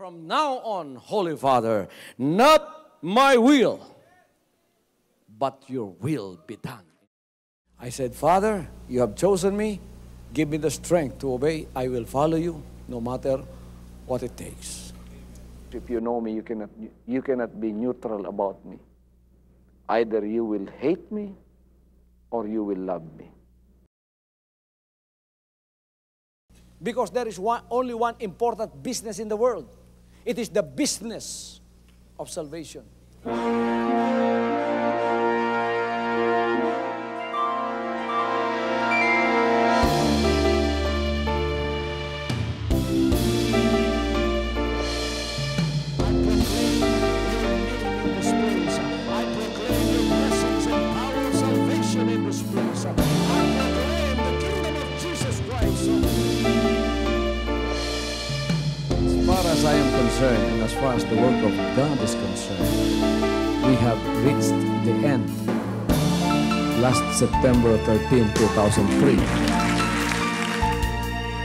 From now on, Holy Father, not my will, but your will be done. I said, Father, you have chosen me. Give me the strength to obey. I will follow you no matter what it takes. If you know me, you cannot be neutral about me. Either you will hate me or you will love me. Because there is only one important business in the world. It is the business of salvation. As I am concerned, and as far as the work of God is concerned, we have reached the end. Last September 13, 2003.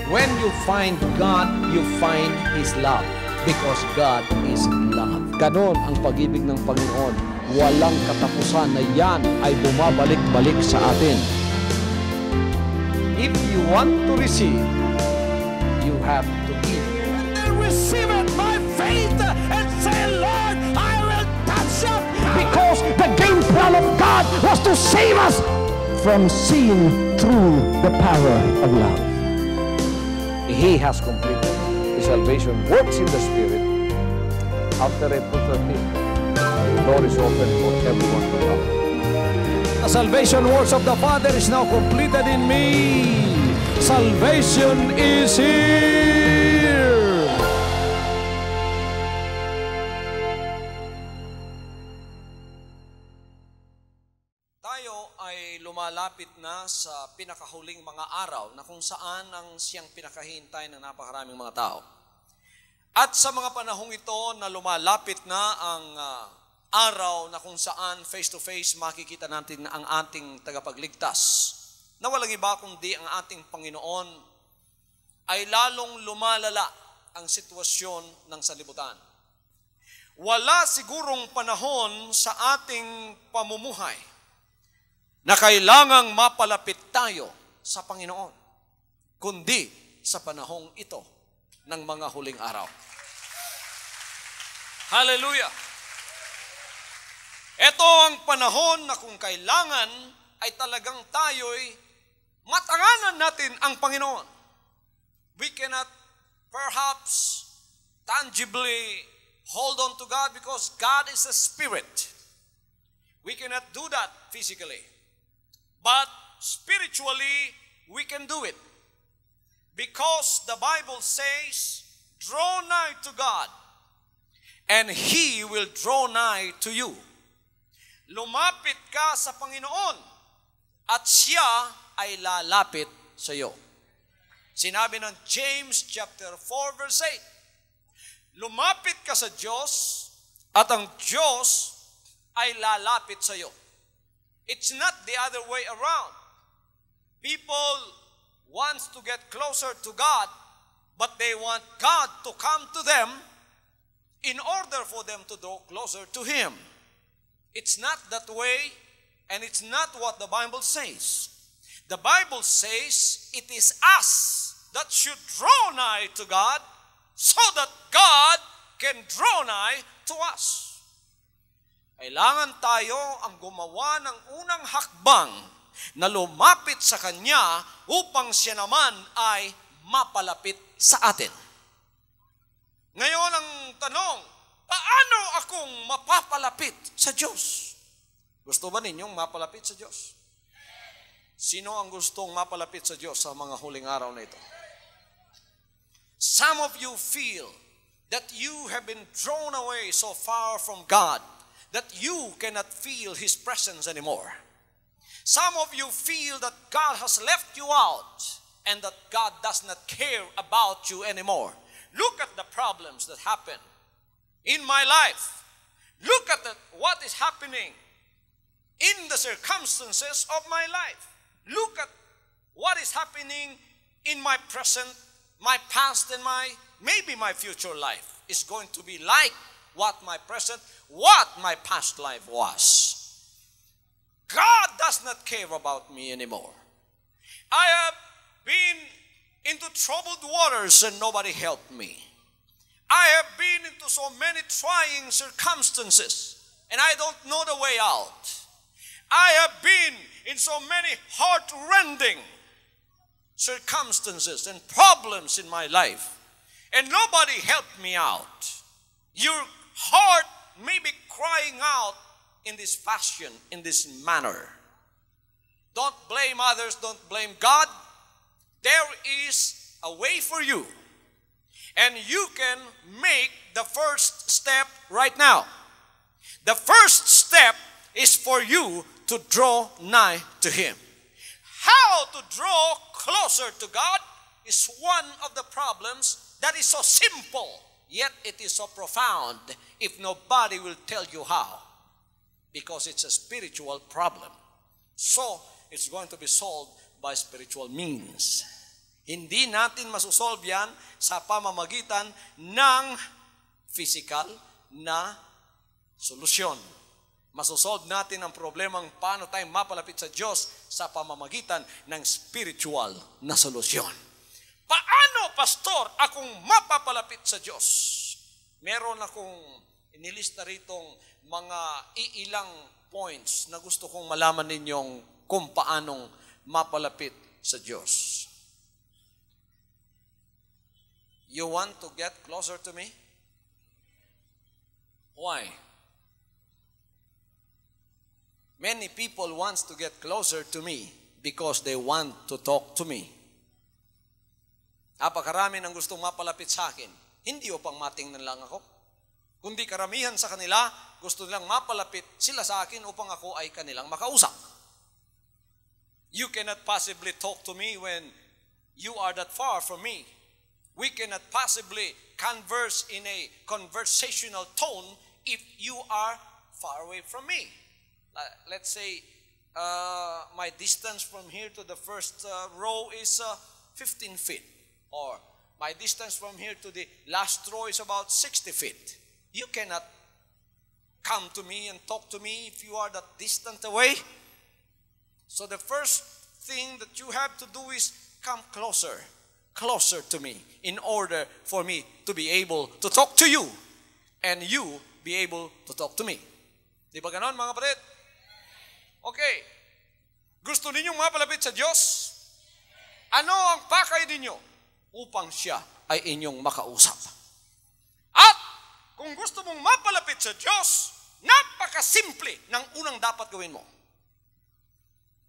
When you find God, you find His love. Because God is love. Ganon ang pag-ibig ng Panginoon. Walang katapusan na yan ay bumabalik-balik sa atin. If you want to receive, you have to give. Receive it by faith and say, Lord, I will touch up. Because the game plan of God was to save us from seeing through the power of love. He has completed. His salvation works in the Spirit. After April 13th, the door is open for everyone to come. The salvation works of the Father is now completed in me. Salvation is here. Tayo ay lumalapit na sa pinakahuling mga araw na kung saan ang siyang pinakahintay ng napakaraming mga tao. At sa mga panahong ito na lumalapit na ang araw na kung saan face-to-face makikita natin ang ating tagapagligtas, na walang iba kundi ang ating Panginoon, ay lalong lumalala ang sitwasyon ng salibutan. Wala sigurong panahon sa ating pamumuhay na kailangang mapalapit tayo sa Panginoon, kundi sa panahong ito ng mga huling araw. Hallelujah! Ito ang panahon na kung kailangan ay talagang tayo'y matanganan natin ang Panginoon. We cannot perhaps tangibly hold on to God because God is a spirit. We cannot do that physically. But spiritually, we can do it. Because the Bible says, draw nigh to God, and He will draw nigh to you. Lumapit ka sa Panginoon, at Siya ay lalapit sa iyo. Sinabi ng James chapter 4 verse 8, lumapit ka sa Diyos, at ang Diyos ay lalapit sa iyo. It's not the other way around. People want to get closer to God, but they want God to come to them in order for them to draw closer to Him. It's not that way, and it's not what the Bible says. The Bible says it is us that should draw nigh to God so that God can draw nigh to us. Kailangan tayo ang gumawa ng unang hakbang na lumapit sa Kanya upang Siya naman ay mapalapit sa atin. Ngayon ang tanong, paano akong mapapalapit sa Diyos? Gusto ba ninyong mapalapit sa Diyos? Sino ang gustong mapalapit sa Diyos sa mga huling araw na ito? Some of you feel that you have been drawn away so far from God that you cannot feel His presence anymore. Some of you feel that God has left you out and that God does not care about you anymore. Look at the problems that happen in my life. Look at what is happening in the circumstances of my life. Look at what is happening in my present, my past, and my maybe my future life is going to be like what my past life was. God does not care about me anymore. I have been into troubled waters and nobody helped me. I have been into so many trying circumstances and I don't know the way out. I have been in so many heart-rending circumstances and problems in my life and nobody helped me out. Your heart may be crying out in this fashion, in this manner. Don't blame others, don't blame God. There is a way for you. And you can make the first step right now. The first step is for you to draw nigh to Him. How to draw closer to God is one of the problems that is so simple, yet it is so profound if nobody will tell you how. Because it's a spiritual problem. So, it's going to be solved by spiritual means. Hindi natin masusolve yan sa pamamagitan ng physical na solusyon. Masusolve natin ang problemang paano tayo mapalapit sa Diyos sa pamamagitan ng spiritual na solusyon. Paano, Pastor, akong mapapalapit sa Diyos? Meron akong inilista ritong mga iilang points na gusto kong malaman ninyong kung paanong mapalapit sa Diyos. You want to get closer to me? Why? Many people want to get closer to me because they want to talk to me. Napakarami ng gustong mapalapit sa akin. Hindi upang matingnan lang ako. Kundi karamihan sa kanila, gusto nilang mapalapit sila sa akin upang ako ay kanilang makausap. You cannot possibly talk to me when you are that far from me. We cannot possibly converse in a conversational tone if you are far away from me. Let's say my distance from here to the first row is 15 feet. Or my distance from here to the last row is about 60 feet. You cannot come to me and talk to me if you are that distant away. So the first thing that you have to do is come closer to me in order for me to be able to talk to you and you be able to talk to me. Di ba ganon, mga kapatid? Okay. Gusto ninyong mapalapit sa Diyos? Ano ang pakay ninyo upang siya ay inyong makausap? At kung gusto mong mapalapit sa Diyos, napakasimple ng unang dapat gawin mo.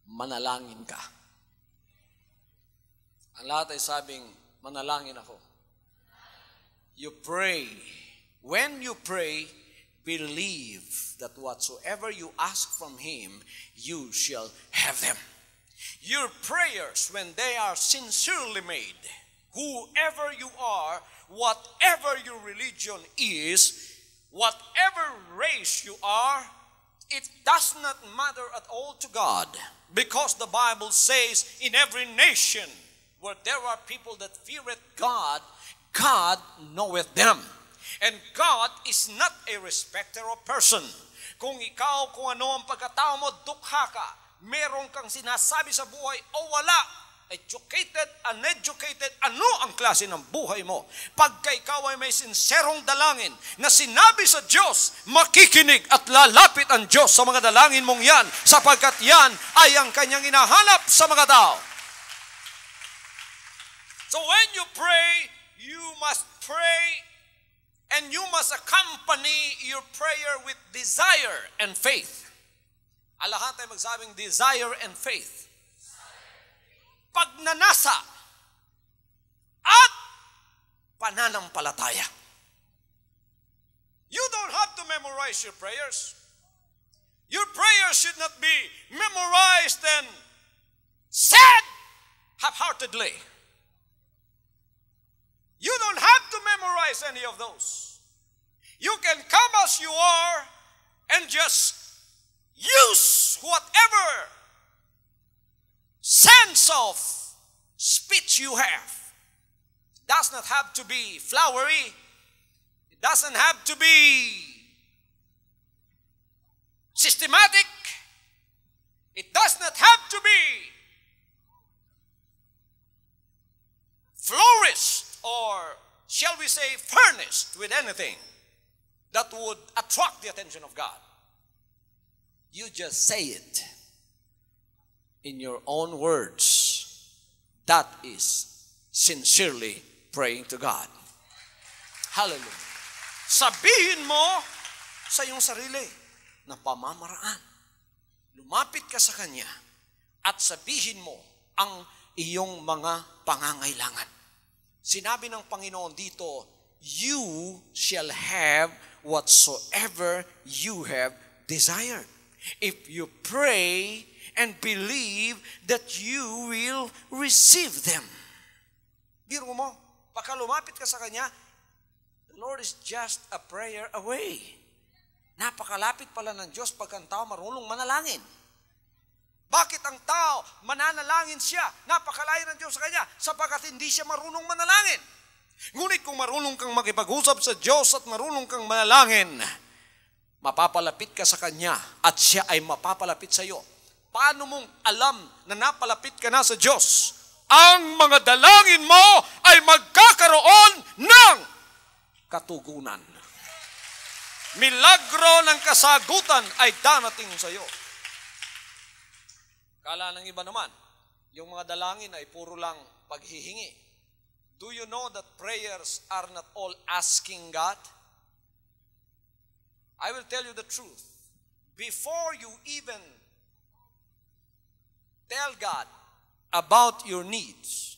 Manalangin ka. Ang lahat ay sabing, manalangin ako. You pray. When you pray, believe that whatsoever you ask from Him, you shall have them. Your prayers, when they are sincerely made, whoever you are, whatever your religion is, whatever race you are, it does not matter at all to God. Because the Bible says, in every nation, where there are people that feareth God, God knoweth them. And God is not a respecter of person. Kung ikaw, kung ano ang pagkatao mo, dukha ka, meron kang sinasabi sa buhay o wala, educated, uneducated, ano ang klase ng buhay mo? Pagka ikaw ay may sinserong dalangin na sinabi sa Diyos, makikinig at lalapit ang Diyos sa mga dalangin mong yan, sapagkat yan ay ang kanyang inahanap sa mga tao. So when you pray, you must pray and you must accompany your prayer with desire and faith. Ang lahat ay magsabing desire and faith. Pagnanasa at pananampalataya. You don't have to memorize your prayers. Your prayers should not be memorized and said half-heartedly. You don't have to memorize any of those. You can come as you are and just use whatever sense of speech you have. does not have to be flowery. It doesn't have to be systematic. It does not have to be flourished or, shall we say, furnished with anything that would attract the attention of God. You just say it in your own words. That is sincerely praying to God. Hallelujah. Sabihin mo sa iyong sarili na pamamaraan. Lumapit ka sa Kanya at sabihin mo ang iyong mga pangangailangan. Sinabi ng Panginoon dito, you shall have whatsoever you have desired. If you pray and believe that you will receive them. Biro mo, pagka lumapit ka sa Kanya, the Lord is just a prayer away. Napakalapit pala ng Diyos pagka ang tao marunong manalangin. Bakit ang tao mananalangin siya? Napakalayo ng Diyos sa kanya sapagkat hindi siya marunong manalangin. Ngunit kung marunong kang makipag-usap sa Diyos at marunong kang manalangin, mapapalapit ka sa Kanya at siya ay mapapalapit sa iyo. Paano mong alam na napalapit ka na sa Diyos? Ang mga dalangin mo ay magkakaroon ng katugunan. Milagro ng kasagutan ay darating sa iyo. Kala ng iba naman, yung mga dalangin ay puro lang paghihingi. Do you know that prayers are not all asking God? I will tell you the truth. Before you even tell God about your needs,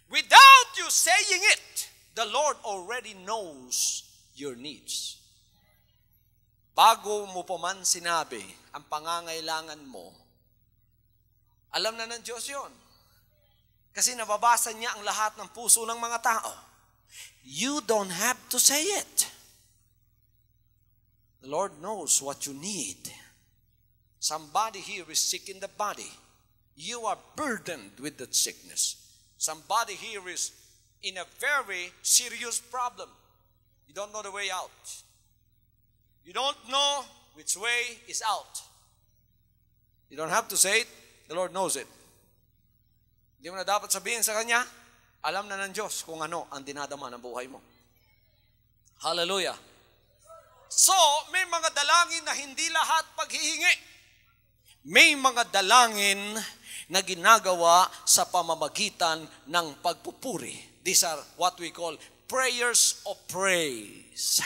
without you saying it, the Lord already knows your needs. Bago mo pa man sinabi ang pangangailangan mo, alam na ng Diyos yun. Kasi nababasa niya ang lahat ng puso ng mga tao. You don't have to say it. The Lord knows what you need. Somebody here is sick in the body. You are burdened with that sickness. Somebody here is in a very serious problem. You don't know the way out. You don't know which way is out. You don't have to say it. The Lord knows it. Hindi mo na dapat sabihin sa Kanya, alam na ng Diyos kung ano ang dinadama ng buhay mo. Hallelujah. So, may mga dalangin na hindi lahat paghihingi. May mga dalangin na ginagawa sa pamamagitan ng pagpupuri. These are what we call prayers of praise.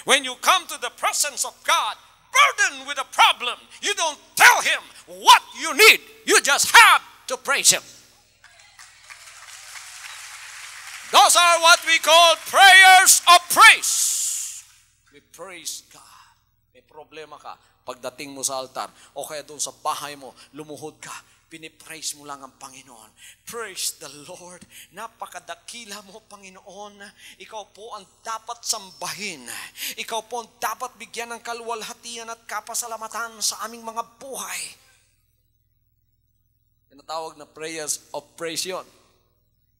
When you come to the presence of God, burdened with a problem, you don't tell Him what you need. You just have to praise Him. Those are what we call prayers of praise. We praise God. May problema ka, pagdating mo sa altar, o kaya doon sa bahay mo, lumuhod ka, pinipraise mo lang ang Panginoon. Praise the Lord. Napakadakila mo, Panginoon. Ikaw po ang dapat sambahin. Ikaw po ang dapat bigyan ng kaluwalhatian at kapasalamatan sa aming mga buhay. Tinatawag na prayers of praise yun.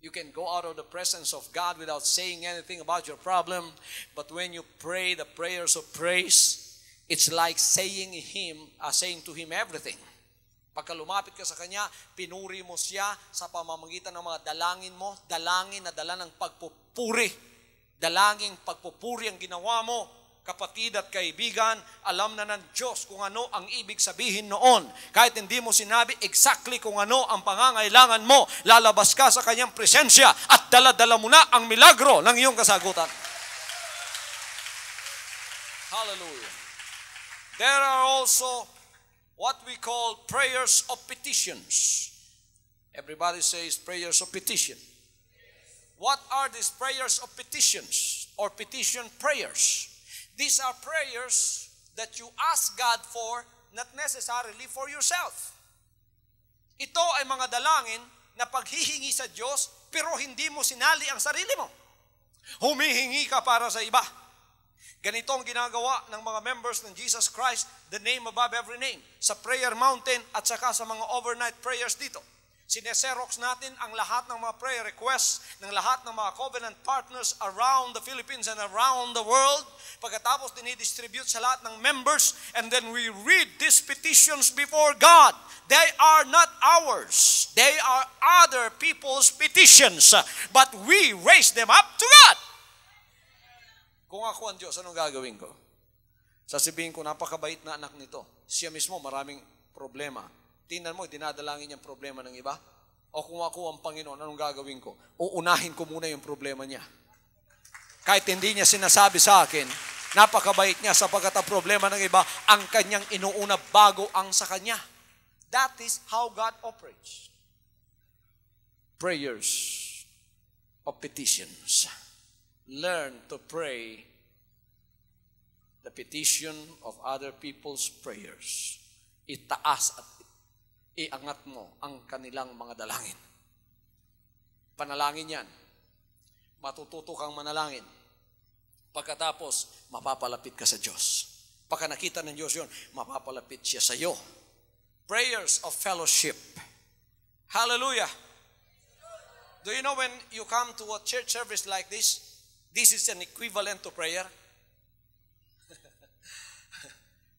You can go out of the presence of God without saying anything about your problem. But when you pray the prayers of praise, it's like saying to Him everything. Pagka lumapit ka sa Kanya, pinuri mo siya sa pamamagitan ng mga dalangin mo, dalangin na dala ng pagpupuri. Dalangin pagpupuri ang ginawa mo. Kapatid at kaibigan, alam na ng Diyos kung ano ang ibig sabihin noon. Kahit hindi mo sinabi exactly kung ano ang pangangailangan mo, lalabas ka sa Kanyang presensya at dala-dala mo na ang milagro ng iyong kasagutan. Hallelujah. There are also what we call prayers of petitions. Everybody says prayers of petition. What are these prayers of petitions or petition prayers? These are prayers that you ask God for, not necessarily for yourself. Ito ay mga dalangin na paghihingi sa Diyos, pero hindi mo sinali ang sarili mo. Humihingi ka para sa iba. Ganito ang ginagawa ng mga members ng Jesus Christ, the name above every name, sa prayer mountain at saka sa mga overnight prayers dito. Sineserox natin ang lahat ng mga prayer requests ng lahat ng mga covenant partners around the Philippines and around the world. Pagkatapos dinidistribute sa lahat ng members, and then we read these petitions before God. They are not ours. They are other people's petitions. But we raise them up to God. Kung ako ang Diyos, anong gagawin ko? Sasabihin ko, napakabait na anak nito. Siya mismo maraming problema. Tingnan mo, dinadalangin niyang problema ng iba. O kung ako ang Panginoon, anong gagawin ko? Uunahin ko muna yung problema niya. Kahit hindi niya sinasabi sa akin, napakabait niya sapagkat ang problema ng iba, ang kanyang inuuna bago ang sa kanya. That is how God operates. Prayers of petitions. Learn to pray the petition of other people's prayers. Itaas at iangat mo ang kanilang mga dalangin. Panalangin yan. Matututo kang manalangin. Pagkatapos, mapapalapit ka sa Diyos. Pagka nakita ng Diyos yun, mapapalapit siya sa iyo. Prayers of fellowship. Hallelujah. Do you know when you come to a church service like this, this is an equivalent to prayer?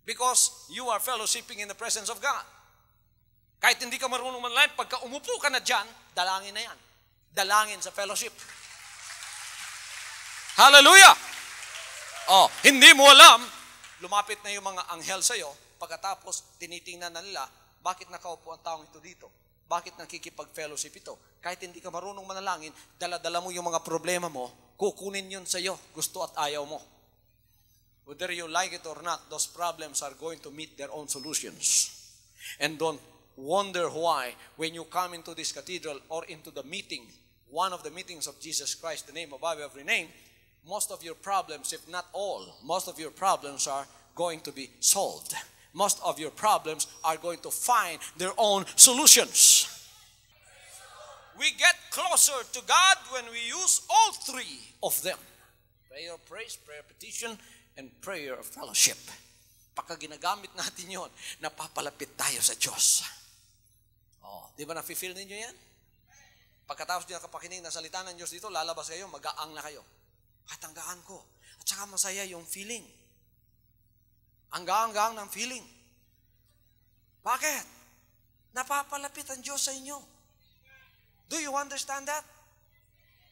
Because you are fellowshipping in the presence of God. Kahit hindi ka marunong manalangin, pagka umupo ka na dyan, dalangin na yan. Dalangin sa fellowship. Hallelujah! Oh, hindi mo alam, lumapit na yung mga anghel sa'yo, pagkatapos tinitingnan na nila, bakit nakaupo ang taong ito dito? Bakit nakikipag-fellowship ito? Kahit hindi ka marunong manalangin, dala-dala mo yung mga problema mo, kukunin yun sa'yo, gusto at ayaw mo. Whether you like it or not, those problems are going to meet their own solutions. And don't wonder why when you come into this cathedral or into the meeting, one of the meetings of Jesus Christ, the name above every name, most of your problems, if not all, most of your problems are going to be solved. Most of your problems are going to find their own solutions. We get closer to God when we use all three of them. Prayer of praise, prayer of petition, and prayer of fellowship. Pagka ginagamit natin yon, napapalapit tayo sa Diyos. Oh, di ba nafe-feel ninyo yan? Pagkatapos nyo nakapakinig na salita ng Diyos dito, lalabas kayo, magaang na kayo. At ang gaan ko. At saka masaya yung feeling. Ang gaang-gaang ng feeling. Bakit? Napapalapit ang Diyos sa inyo. Do you understand that?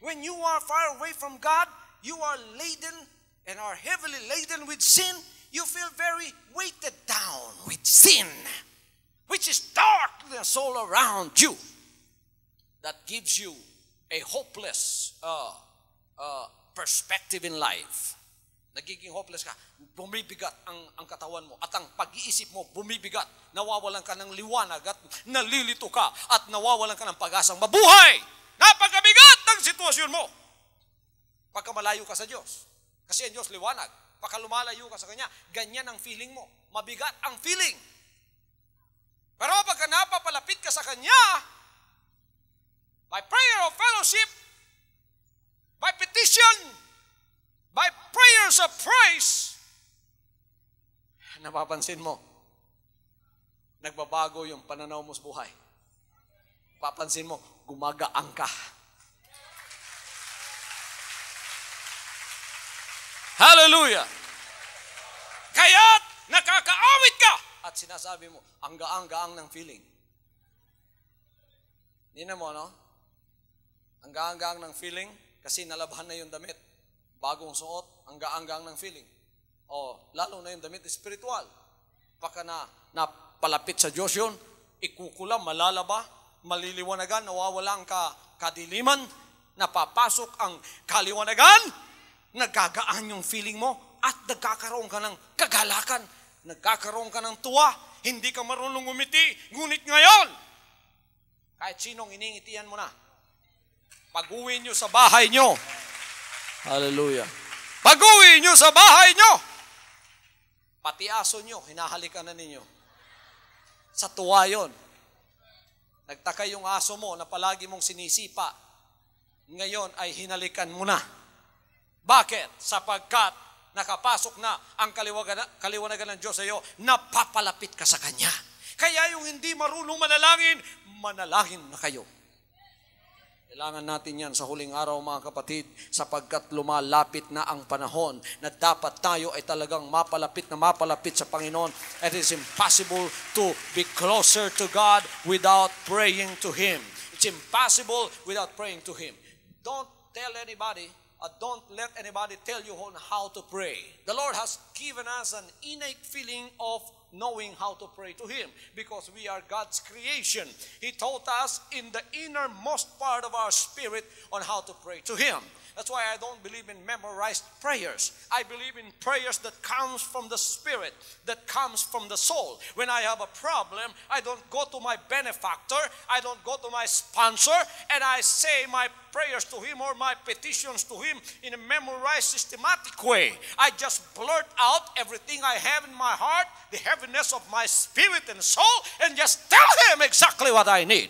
When you are far away from God, you are laden and are heavily laden with sin, you feel very weighted down with sin, which is darkness all around you. That gives you a hopeless perspective in life. Nagiging hopeless ka, bumibigat ang katawan mo, at ang pag-iisip mo bumibigat, nawawalan ka ng liwanag at nalilito ka, at nawawalan ka ng pag-asang mabuhay. Napakabigat ng sitwasyon mo. Pagka malayo ka sa Diyos, kasi ang Diyos liwanag. Pagka lumalayo ka sa Kanya, ganyan ang feeling mo. Mabigat ang feeling. Pero pagka napapalapit ka sa Kanya, by prayer of fellowship, by petition, by prayers of praise, napapansin mo, nagbabago yung pananaw mo sa buhay. Papansin mo, gumagaang ka. Hallelujah! Kaya't nakakaawit ka! At sinasabi mo, ang gaang-gaang ng feeling. Hindi na mo, no? Ang gaang-gaang ng feeling, kasi nalabahan na yung damit. Bagong suot, ang gaang-gaang ng feeling. O, lalo na yung damit spiritual. Pagka napalapit sa Diyos yun, ikukulam, malalaba, maliliwanagan, nawawala ang kadiliman, napapasok ang kaliwanagan, nagkagaan yung feeling mo, at nagkakaroon ka ng kagalakan, nagkakaroon ka ng tuwa, hindi ka marunong umiti, ngunit ngayon, kahit sinong iningitian mo na, pag-uwi nyo sa bahay nyo, hallelujah, pag-uwi nyo sa bahay nyo, pati aso nyo, hinahalikan na ninyo, sa tuwa yun. Nagtaka yung aso mo na palagi mong sinisipa, ngayon ay hinalikan mo na. Bakit? Sapagkat nakapasok na ang kaliwanagan ng Diyos sa iyo, napapalapit ka sa Kanya. Kaya yung hindi marunong manalangin, manalangin na kayo. Kailangan natin yan sa huling araw, mga kapatid, sapagkat lumalapit na ang panahon na dapat tayo ay talagang mapalapit sa Panginoon. It is impossible to be closer to God without praying to Him. It's impossible without praying to Him. Don't tell anybody, don't let anybody tell you on how to pray. The Lord has given us an innate feeling of knowing how to pray to Him because we are God's creation. He taught us in the innermost part of our spirit on how to pray to Him. That's why I don't believe in memorized prayers. I believe in prayers that comes from the Spirit, that comes from the soul. When I have a problem, I don't go to my benefactor, I don't go to my sponsor, and I say my prayers to him or my petitions to him in a memorized, systematic way. I just blurt out everything I have in my heart, the heaviness of my spirit and soul, and just tell him exactly what I need.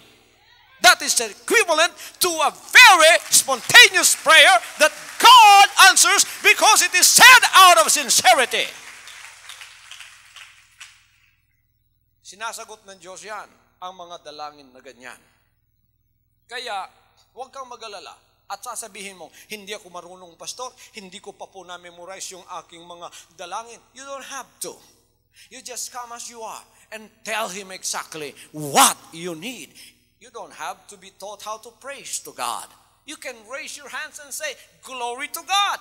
That is equivalent to a very spontaneous prayer that God answers because it is said out of sincerity. Sinasagot ng Diyos yan, ang mga dalangin na ganyan. Kaya, huwag kang mag-alala at sasabihin mo, hindi ako marunong pastor, hindi ko pa po na-memorize yung aking mga dalangin. You don't have to. You just come as you are and tell Him exactly what you need. You don't have to be taught how to praise to God. You can raise your hands and say, glory to God.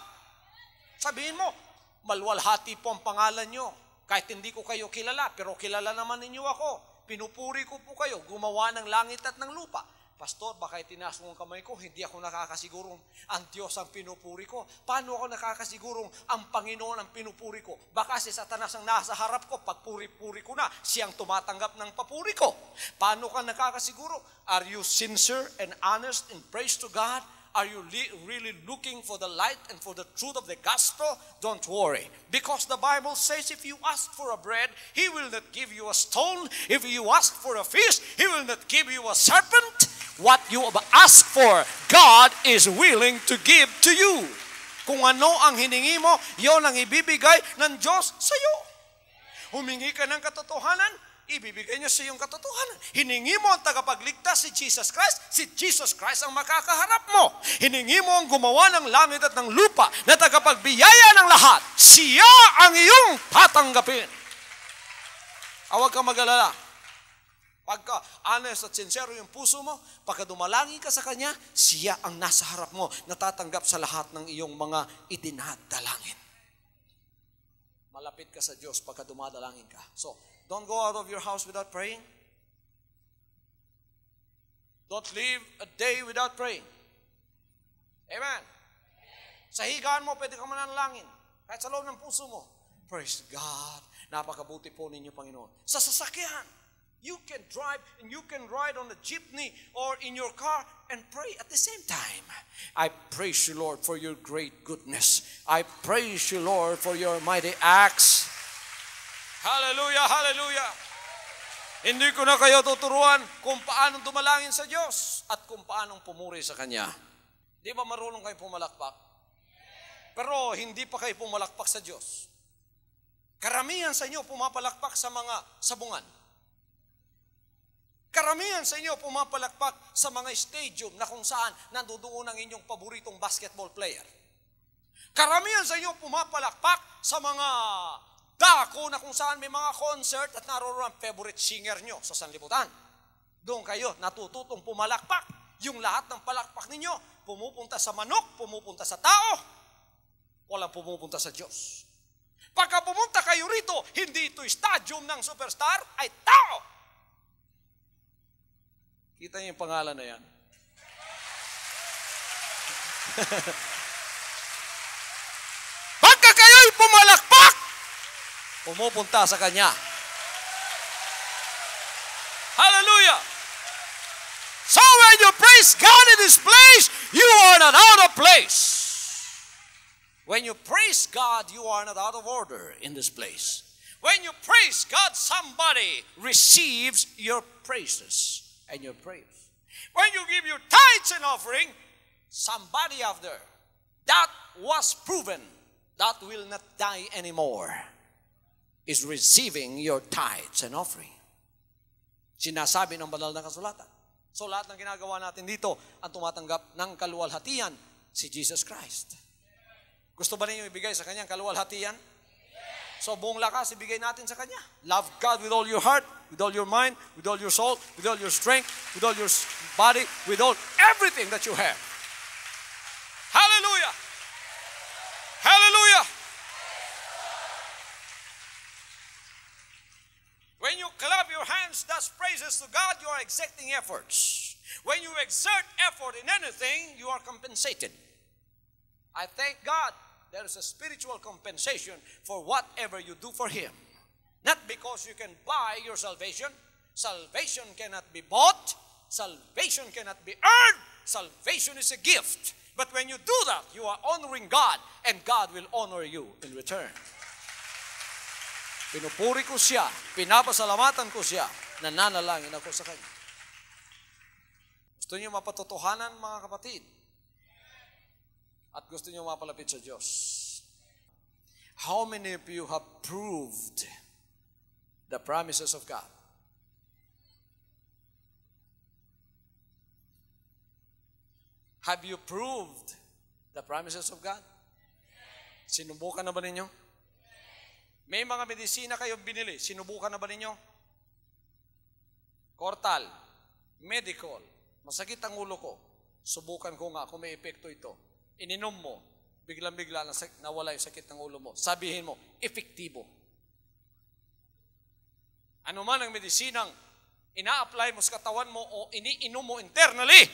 Sabihin mo, malwalhati po ang pangalan nyo. Kahit hindi ko kayo kilala, pero kilala naman ninyo ako. Pinupuri ko po kayo, gumawa ng langit at ng lupa. Pastor, baka itinaas mo ang kamay ko, hindi ako nakakasigurong ang Diyos ang pinupuri ko. Paano ako nakakasigurong ang Panginoon ang pinupuri ko? Baka si Satanas ang nasa harap ko, pagpuri-puri ko na, siyang tumatanggap ng papuri ko. Paano ka nakakasiguro? Are you sincere and honest in praise to God? Are you really looking for the light and for the truth of the gospel? Don't worry. Because the Bible says if you ask for a bread, He will not give you a stone. If you ask for a fish, He will not give you a serpent. What you ask for, God is willing to give to you. Kung ano ang hiningi mo, yon ang ibibigay ng Diyos sa iyo. Humingi ka ng katotohanan, ibibigay niya sa iyong katotohanan. Hiningi mo ang tagapagligtas si Jesus Christ ang makakaharap mo. Hiningi mo ang gumawa ng langit at ng lupa na tagapagbiyaya ng lahat. Siya ang iyong tatanggapin. Huwag kang mag-alala. Pagka honest at sincere yung puso mo, pagka dumalangin ka sa Kanya, siya ang nasa harap mo, natatanggap sa lahat ng iyong mga itinadalangin. Malapit ka sa Diyos pagka dumadalangin ka. So, don't go out of your house without praying. Don't live a day without praying. Amen. Sa higaan mo, pwede ka manalangin. Kahit sa loob ng puso mo. Praise God. Napakabuti po ninyo, Panginoon. Sa sasakyan, you can drive and you can ride on the jeepney or in your car and pray at the same time. I praise you, Lord, for your great goodness. I praise you, Lord, for your mighty acts. Hallelujah, hallelujah. Hindi ko na kayo tuturuan kung paanong dumalangin sa Diyos at kung paanong pumuri sa Kanya. Di ba marunong kayo pumalakpak? Pero hindi pa kayo pumalakpak sa Diyos. Karamihan sa inyo pumapalakpak sa mga sabungan. Karamihan sa inyo pumapalakpak sa mga stadium na kung saan nandoon ang inyong paboritong basketball player. Karamihan sa inyo pumapalakpak sa mga dako na kung saan may mga concert at naroon ang favorite singer nyo sa sanlibutan. Doon kayo natututong pumalakpak. Yung lahat ng palakpak ninyo pumupunta sa manok, pumupunta sa tao, walang pumupunta sa Diyos. Pagka pumunta kayo rito, hindi ito stadium ng superstar, ay tao. Kita niyo yung pangalan na yan. Pagka kayo'y pumalakpak, pumupunta sa Kanya. Hallelujah! So when you praise God in this place, you are not out of place. When you praise God, you are not out of order in this place. When you praise God, somebody receives your praises and your prayers. When you give your tithes and offering, somebody out there that was proven that will not die anymore is receiving your tithes and offering. Sinasabi ng banal na kasulatan. So lahat ng ginagawa natin dito, ang tumatanggap ng kaluwalhatian, si Jesus Christ. Gusto ba ninyo ibigay sa Kanyang kaluwalhatian? So buong lakas ibigay natin sa Kanya. Love God with all your heart, with all your mind, with all your soul, with all your strength, with all your body, with all everything that you have. Hallelujah! Hallelujah! When you clap your hands, that's praises to God, you are exerting efforts. When you exert effort in anything, you are compensated. I thank God there is a spiritual compensation for whatever you do for Him. Not because you can buy your salvation. Salvation cannot be bought. Salvation cannot be earned. Salvation is a gift. But when you do that, you are honoring God, and God will honor you in return. Pinupuri ko siya, pinapasalamatan ko siya, nananalangin ako sa Kanya. Gusto niyo mapatotohanan, mga kapatid? At gusto niyo mapalapit sa Diyos? How many of you have proved the promises of God? Have you proved the promises of God? Sinubukan na ba ninyo? May mga medisina kayo binili. Sinubukan na ba ninyo? Kortal, medical, masakit ang ulo ko. Subukan ko nga kung may epekto ito. Ininom mo, biglang-bigla nawala yung sakit ng ulo mo. Sabihin mo, epektibo. Ano man ang medisinang ina-apply mo sa katawan mo o iniinom mo internally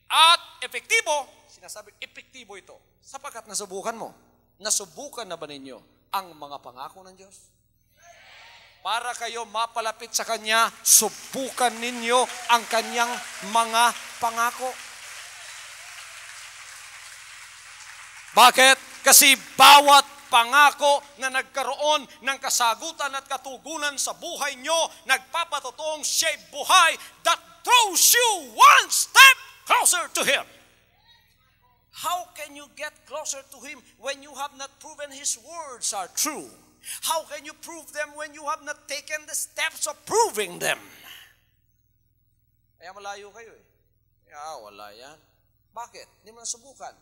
at epektibo, sinasabi, epektibo ito. Sapagkat nasubukan mo. Nasubukan na ba ninyo ang mga pangako ng Diyos? Para kayo mapalapit sa Kanya, subukan ninyo ang Kanyang mga pangako. Bakit? Kasi bawat pangako na nagkaroon ng kasagutan at katugunan sa buhay nyo, nagpapatotoong siya'y buhay that throws you one step closer to Him. How can you get closer to Him when you have not proven His words are true? How can you prove them when you have not taken the steps of proving them? Kaya malayo kayo eh. Kaya wala yan. Bakit? Hindi mo nasubukan.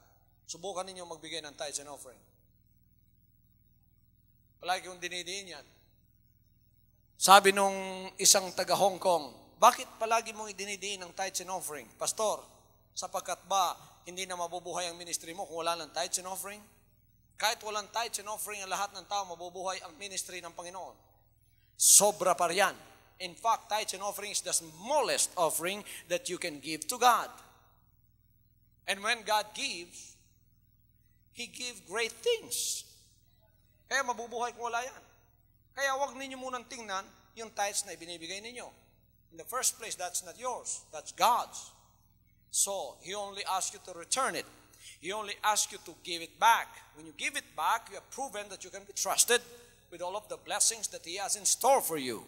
Subukan ninyo magbigay ng tithes and offering. Palagi kong dinidiin yan. Sabi nung isang taga Hong Kong, bakit palagi mong idinidiin ng tithes and offering? Pastor, sapagkat ba hindi na mabubuhay ang ministry mo kung wala ng tithes and offering? Kahit walang tithes and offering, ang lahat ng tao mabubuhay ang ministry ng Panginoon. Sobra pa riyan. In fact, tithes and offering is the smallest offering that you can give to God. And when God gives, He gives great things. Kaya mabubuhay kung wala yan. Kaya wag ninyo munang tingnan yung tithes na ibinibigay ninyo. In the first place, that's not yours. That's God's. So, He only asks you to return it. He only asks you to give it back. When you give it back, you have proven that you can be trusted with all of the blessings that He has in store for you.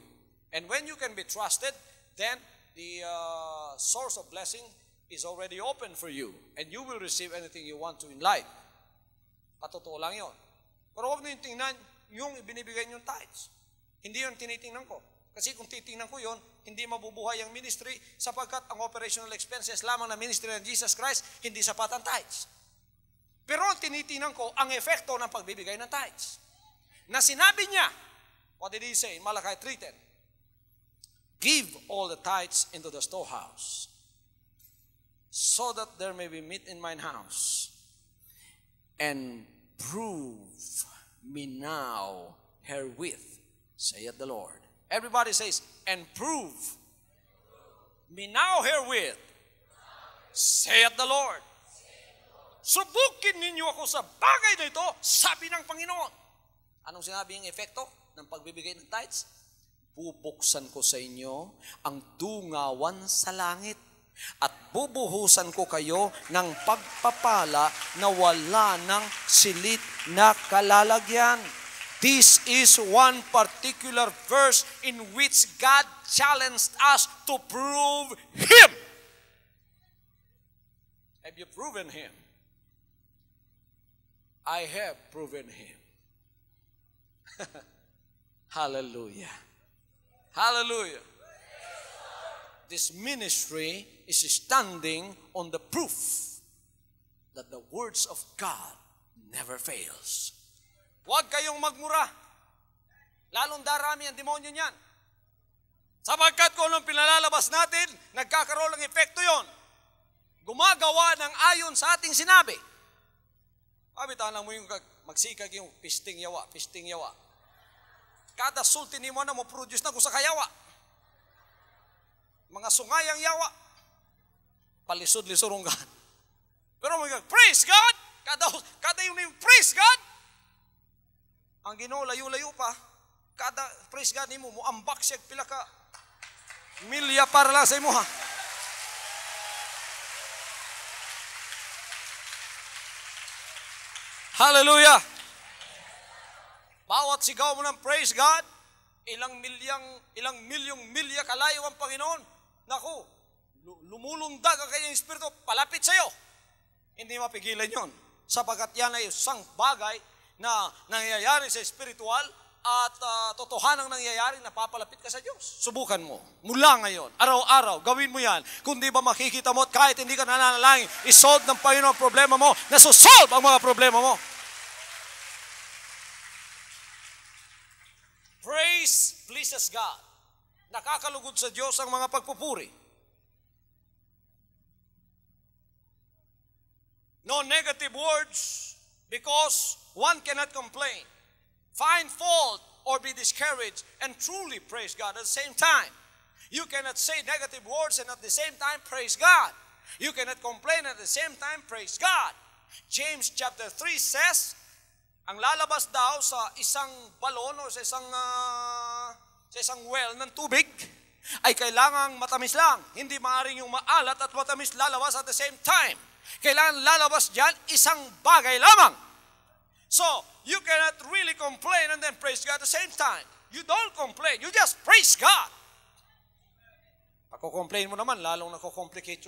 And when you can be trusted, then the source of blessing is already open for you. And you will receive anything you want to in life. Patotoo lang yun. Pero huwag na yung tingnan yung ibinibigay niyong tithes. Hindi yun tinitingnan ko. Kasi kung titingnan ko yun, hindi mabubuhay ang ministry sapagkat ang operational expenses lamang ng ministry ng Jesus Christ, hindi sapat ang tithes. Pero ang tinitingnan ko, ang efekto ng pagbibigay ng tithes. Na sinabi niya, what did He say in Malachi 3:10? Give all the tithes into the storehouse, so that there may be meat in mine house. And prove me now herewith, saith the Lord. Everybody says, and prove me now herewith, saith the Lord. Subukin ninyo ako sa bagay na ito, sabi ng Panginoon. Anong sinabi yung efekto ng pagbibigay ng tithes? Bubuksan ko sa inyo ang dungawan sa langit. At bubuhusan ko kayo ng pagpapala na wala ng silit na kalalagyan. This is one particular verse in which God challenged us to prove Him. Have you proven Him? I have proven Him. Hallelujah. Hallelujah. this ministry is standing on the proof that the words of God never fails. Huwag kayong magmura. Lalong darami ang demonyo niyan. Sapagkat kung anong pinalalabas natin, nagkakaroon ng epekto yon. Gumagawa ng ayon sa ating sinabi. Pabitaan lang mo yung magsikag yung pisting yawa. Kada sulti ni mo na mo produce na kung sa kayawa. Mga sungayang yawa. Palisod-lisurong ka. Pero mga praise God! Kada yung praise God! Ang Ginoo layo-layo pa. Kada praise God ni mo ambak siya pila ka milya para lang sa imo ha. Hallelujah! Bawat sigaw mo ng praise God, ilang milyong milya kalayo ang Panginoon. Naku, lumulundag ang kanyang Espiritu, palapit sa iyo. Hindi mapigilan yon. Sapagkat yan ay isang bagay na nangyayari sa spiritual at totohanang nangyayari, napapalapit ka sa Diyos. Subukan mo. Mula ngayon, araw-araw, gawin mo yan. Kung di ba makikita mo at kahit hindi ka nananalangin, isolve ng Panginoon ang problema mo, nasusolve ang mga problema mo. Praise pleases God. Nakakalugod sa Diyos ang mga pagpupuri. No negative words because one cannot complain, find fault, or be discouraged and truly praise God at the same time. You cannot say negative words and at the same time praise God. You cannot complain at the same time praise God. James chapter 3 says, ang lalabas daw sa isang balon o sa isang well ng tubig ay kailangang matamis lang. Hindi maaaring yung maalat at matamis lalabas at the same time. Kailangan lalabas dyan isang bagay lamang. So, you cannot really complain and then praise God at the same time. You don't complain, you just praise God. Pag-complain mo naman, lalong nako-complicate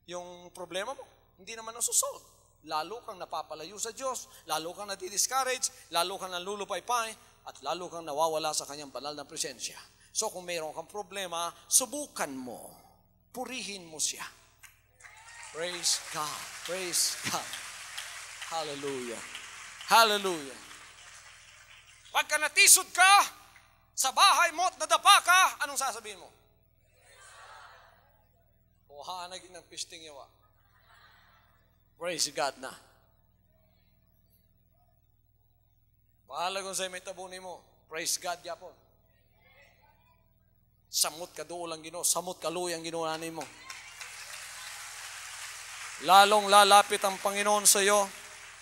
yung problema mo. Hindi naman nasusolve. Lalo kang napapalayo sa Diyos, lalo kang nadi-discourage, lalo kang nalulupaypay, at lalo kang nawawala sa kanyang banal na presensya. So kung mayroon kang problema, subukan mo. Purihin mo siya. Praise God. Praise God. Hallelujah. Hallelujah. Pagka natisod ka sa bahay mo at nadapa ka, anong sasabihin mo? O hanagin ng pisting yawa. Praise God na. Bahala kung sa'yo may tabunin mo. Praise God yapon. Samot ka doon lang Ginoo. Samot ka luyang ginuhanin mo. Lalong lalapit ang Panginoon sa iyo.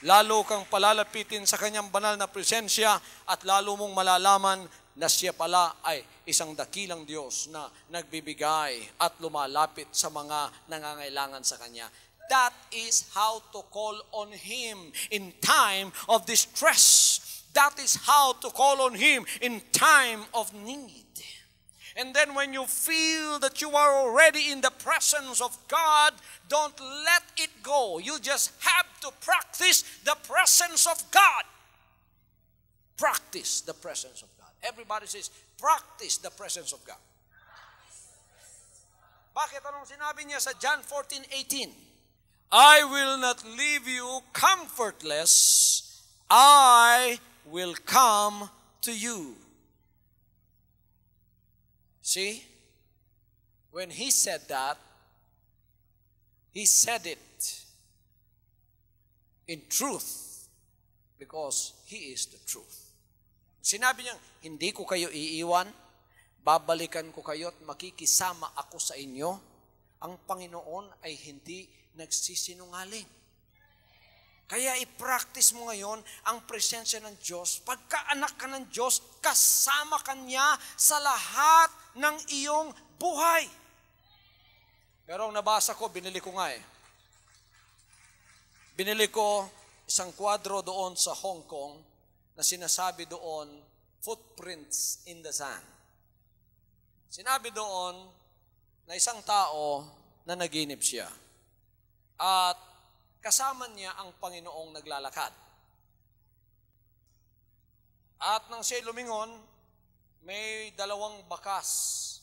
Lalo kang palalapitin sa kanyang banal na presensya at lalo mong malalaman na siya pala ay isang dakilang Diyos na nagbibigay at lumalapit sa mga nangangailangan sa kanya. That is how to call on Him in time of distress. That is how to call on Him in time of need. And then when you feel that you are already in the presence of God, don't let it go. You just have to practice the presence of God. Practice the presence of God. Everybody says, practice the presence of God. Bakit anong sinabi niya sa John 14:18? I will not leave you comfortless. I will come to you. See? When he said that, he said it in truth because he is the truth. Sinabi niya, hindi ko kayo iiwan, babalikan ko kayo at makikisama ako sa inyo. Ang Panginoon ay hindi nagsisinungaling. Kaya i-practice mo ngayon ang presensya ng Diyos. Pagka-anak ka ng Diyos, kasama ka niya sa lahat ng iyong buhay. Pero ang nabasa ko, binili ko nga Binili ko isang kwadro doon sa Hong Kong na sinasabi doon, footprints in the sand. Sinabi doon na isang tao na naginip siya. At kasama niya ang Panginoong naglalakad. At nang siya lumingon, may dalawang bakas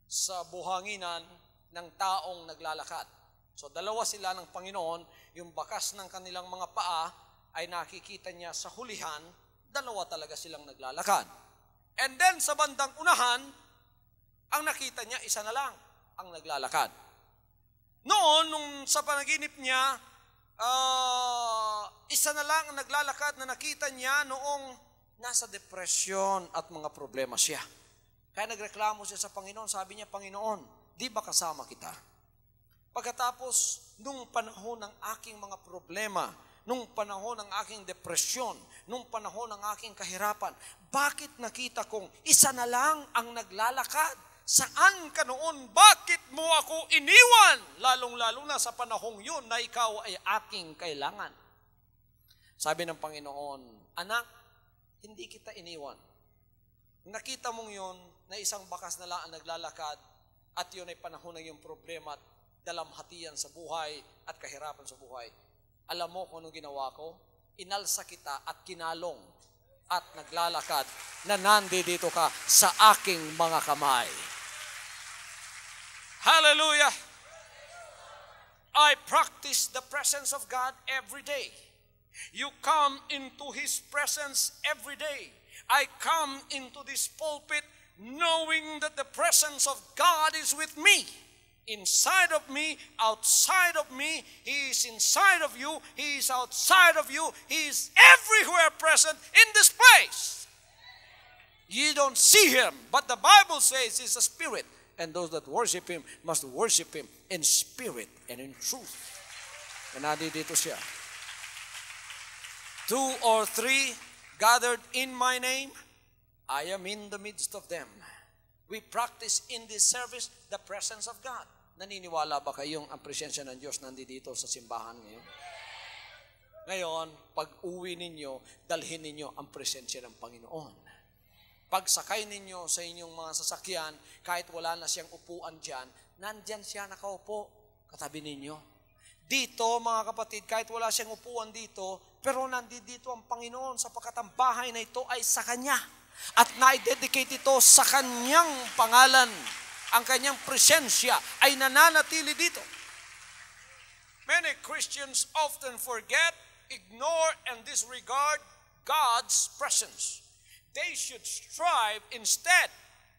sa buhanginan ng taong naglalakad. So dalawa sila ng Panginoon, yung bakas ng kanilang mga paa ay nakikita niya sa hulihan, dalawa talaga silang naglalakad. And then sa bandang unahan, ang nakita niya, isa na lang ang naglalakad. Noon, nung sa panaginip niya, isa na lang ang naglalakad na nakita niya noong nasa depresyon at mga problema siya. Kaya nagreklamo siya sa Panginoon, sabi niya, Panginoon, di ba kasama kita? Pagkatapos, nung panahon ng aking mga problema, nung panahon ng aking depresyon, nung panahon ng aking kahirapan, bakit nakita kong isa na lang ang naglalakad? Saan ka noon? Bakit mo ako iniwan? Lalong-lalo na sa panahong yun na ikaw ay aking kailangan. Sabi ng Panginoon, anak, hindi kita iniwan. Nakita mong yun na isang bakas na lang ang naglalakad at yun ay panahon ng iyong problema at dalamhatian sa buhay at kahirapan sa buhay. Alam mo kung anong ginawa ko? Inalsa kita at kinalong at naglalakad na nandito ka sa aking mga kamay. Hallelujah! I practice the presence of God every day. You come into His presence every day. I come into this pulpit knowing that the presence of God is with me. Inside of me, outside of me, He is inside of you, He is outside of you, He is everywhere present in this place. You don't see Him, but the Bible says He's a spirit, and those that worship Him must worship Him in spirit and in truth. And nandito siya. 2 or 3 gathered in my name, I am in the midst of them. We practice in this service the presence of God. Naniniwala ba kayong ang presensya ng Diyos nandito sa simbahan ngayon? Ngayon, pag uwi ninyo, dalhin ninyo ang presensya ng Panginoon. Pagsakay ninyo sa inyong mga sasakyan, kahit wala na siyang upuan dyan, nandyan siya nakaupo, katabi ninyo. Dito, mga kapatid, kahit wala siyang upuan dito, pero nandito ang Panginoon sapagkat ang bahay na ito ay sa Kanya. At na-dedicate ito sa Kanyang pangalan. Ang Kanyang presensya ay nananatili dito. Many Christians often forget, ignore, and disregard God's presence. They should strive instead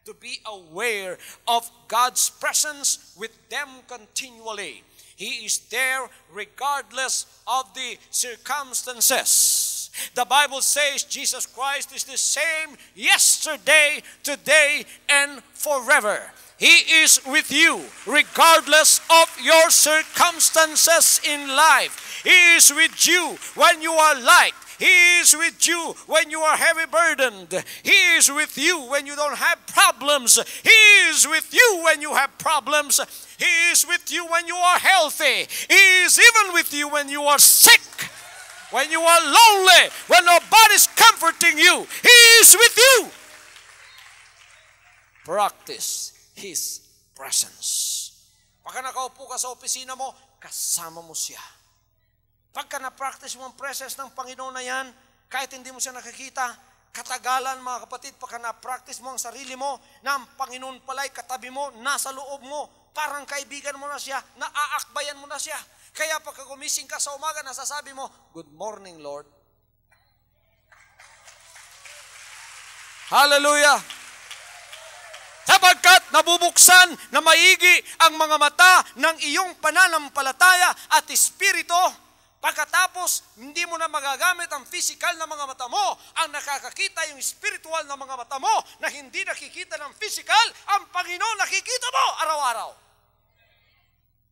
to be aware of God's presence with them continually. He is there regardless of the circumstances. The Bible says Jesus Christ is the same yesterday, today, and forever. He is with you regardless of your circumstances in life. He is with you when you are light. He is with you when you are heavy burdened. He is with you when you don't have problems. He is with you when you have problems. He is with you when you are healthy. He is even with you when you are sick. When you are lonely, when nobody's comforting you, He is with you. Practice His presence. Pagka nakaupo ka sa opisina mo, kasama mo siya. Pagka na-practice mo ang presence ng Panginoon na yan, kahit hindi mo siya nakikita, katagalan mga kapatid, pagka na-practice mo ang sarili mo, na ang Panginoon pala'y katabi mo, nasa loob mo, parang kaibigan mo na siya, naaakbayan mo na siya. Kaya pagka gumising ka sa umaga, nasasabi mo, Good morning, Lord. Hallelujah! Sapagkat nabubuksan na maigi ang mga mata ng iyong pananampalataya at espiritu, pagkatapos hindi mo na magagamit ang physical na mga mata mo, ang nakakakita yung spiritual na mga mata mo na hindi nakikita ng physical, ang Panginoon nakikita mo araw-araw.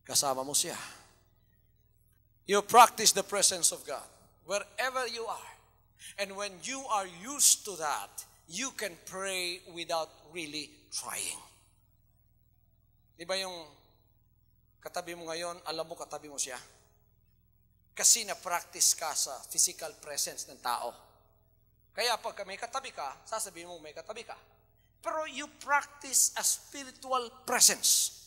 Kasama mo siya. You practice the presence of God wherever you are. And when you are used to that, you can pray without really trying. Diba yung katabi mo ngayon, alam mo katabi mo siya? Kasi na-practice ka sa physical presence ng tao. Kaya pagka may katabi ka, sasabihin mo may katabi ka. Pero you practice a spiritual presence.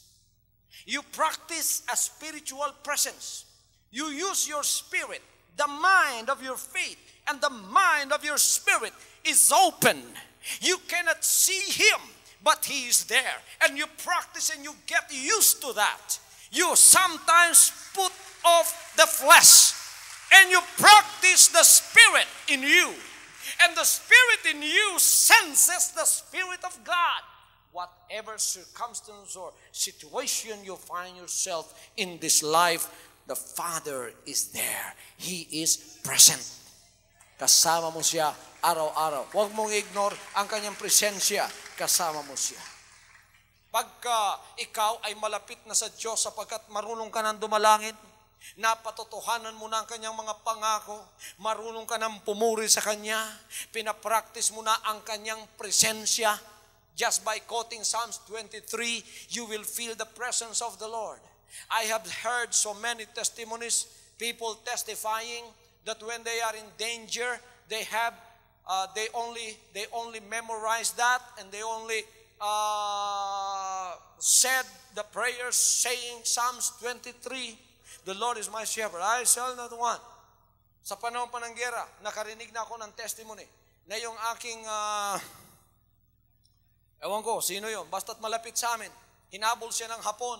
You practice a spiritual presence. You use your spirit. The mind of your faith and the mind of your spirit is open. You cannot see Him, but He is there. And you practice and you get used to that. You sometimes put off the flesh and you practice the Spirit in you. And the Spirit in you senses the Spirit of God. Whatever circumstance or situation you find yourself in this life, the Father is there. He is present. Kasama mo siya araw-araw. Huwag mong ignore ang kanyang presensya. Kasama mo siya. Pagka ikaw ay malapit na sa Diyos sapagkat marunong ka nang dumalangin, napatotohanan mo na ang kanyang mga pangako, marunong ka nang pumuri sa kanya, pinapractice mo na ang kanyang presensya. Just by quoting Psalms 23, you will feel the presence of the Lord. I have heard so many testimonies, people testifying that when they are in danger, they only memorize that and they only said the prayers saying Psalms 23, the Lord is my shepherd, I shall not want. Sa panahon pa ng giyera, nakarinig na ako ng testimony na yung aking, ewan ko, sino yun, basta't malapit sa amin, hinabol siya ng hapon,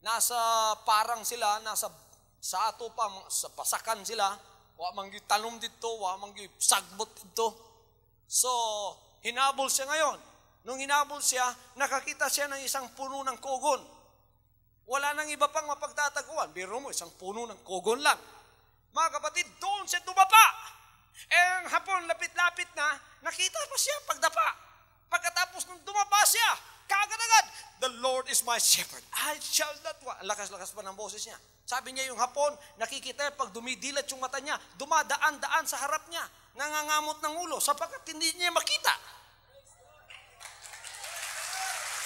nasa parang sila, nasa sa ato pa, sa pasakan sila, wa manggi talom dito, wa manggi sagbot dito. So, hinabol siya ngayon. Nung hinabol siya, nakakita siya ng isang puno ng kogon. Wala nang iba pang mapagtataguan. Biro mo, isang puno ng kogon lang. Mga kapatid, doon siya dumapa. Eh, ang hapon, lapit-lapit na, nakita pa siya pagdapa. Pagkatapos nung dumapa siya, kagad-agad, the Lord is my shepherd. I shall not want. Lakas-lakas pa ng boses niya. Sabi niya yung hapon, nakikita pag dumidilat yung mata niya, dumadaan-daan sa harap niya, nangangamot ng ulo, sapagkat hindi niya makita.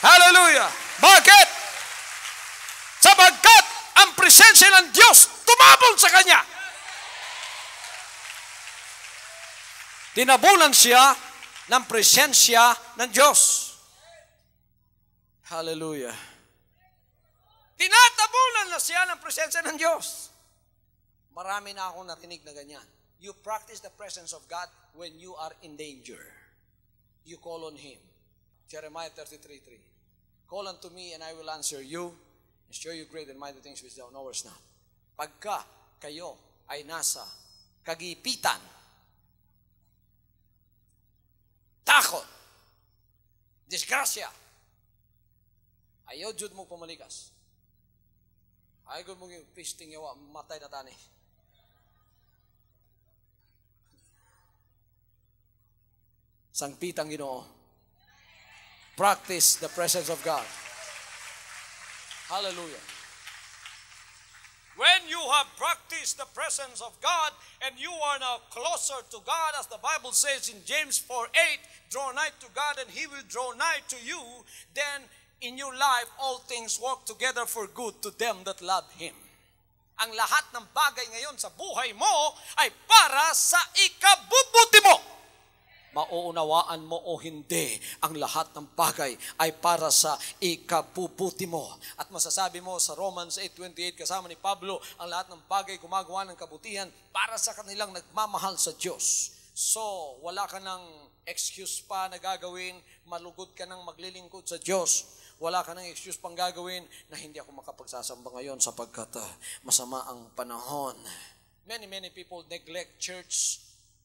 Hallelujah! Bakit? Sapagkat ang presensya ng Diyos tumabol sa kanya. Tinabulan siya ng presensya ng Diyos. Hallelujah. Tinatabulan na siya ng presensya ng Diyos. Marami na akong narinig na ganyan. You practice the presence of God when you are in danger. You call on Him. Jeremiah 33:3. Call unto me and I will answer you and show you great and mighty things which thou knowest not. Pagka kayo ay nasa kagipitan, takot, disgrasya, ayaw jud mo pumalikas. Ayaw mo yung pisting yawa, matay na tani. Sangpitang Ginoo. Practice the presence of God. Hallelujah. When you have practiced the presence of God and you are now closer to God, as the Bible says in James 4:8, draw nigh to God and He will draw nigh to you, then in your life all things work together for good to them that love Him. Ang lahat ng bagay ngayon sa buhay mo ay para sa ikabubuti mo. Mauunawaan mo o hindi, ang lahat ng bagay ay para sa ikabubuti mo. At masasabi mo sa Romans 8:28 kasama ni Pablo, ang lahat ng bagay gumagawa ng kabutihan para sa kanilang nagmamahal sa Diyos. So, wala ka ng excuse pa na gagawin, malugod ka ng maglilingkod sa Diyos. Wala ka ng excuse pang gagawin na hindi ako makapagsasamba ngayon sapagkat masama ang panahon. Many people neglect church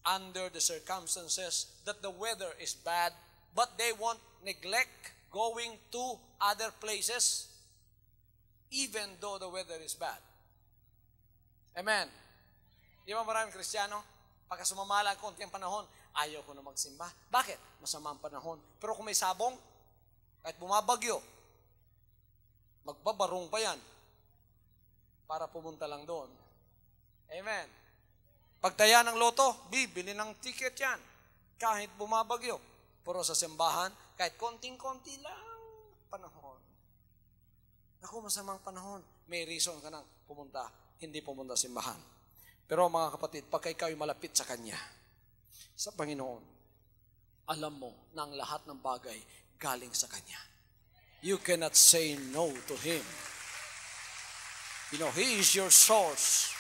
under the circumstances that the weather is bad, but they won't neglect going to other places even though the weather is bad. Amen. Di ba maraming Kristiyano? Pagka sumamala ang konti ang panahon, ayaw ko na magsimba. Bakit? Masama ang panahon. Pero kung may sabong, kahit bumabagyo, magbabarong pa yan para pumunta lang doon. Amen. Pagtaya ng loto, bibili ng ticket yan. Kahit bumabagyo. Pero sa simbahan, kahit konting-konti lang panahon. Ako, masamang panahon. May reason ka nang pumunta, hindi pumunta sa simbahan. Pero mga kapatid, pagka ikaw ay malapit sa Kanya, sa Panginoon, alam mo na ang lahat ng bagay galing sa Kanya. You cannot say no to Him. You know, He is your source.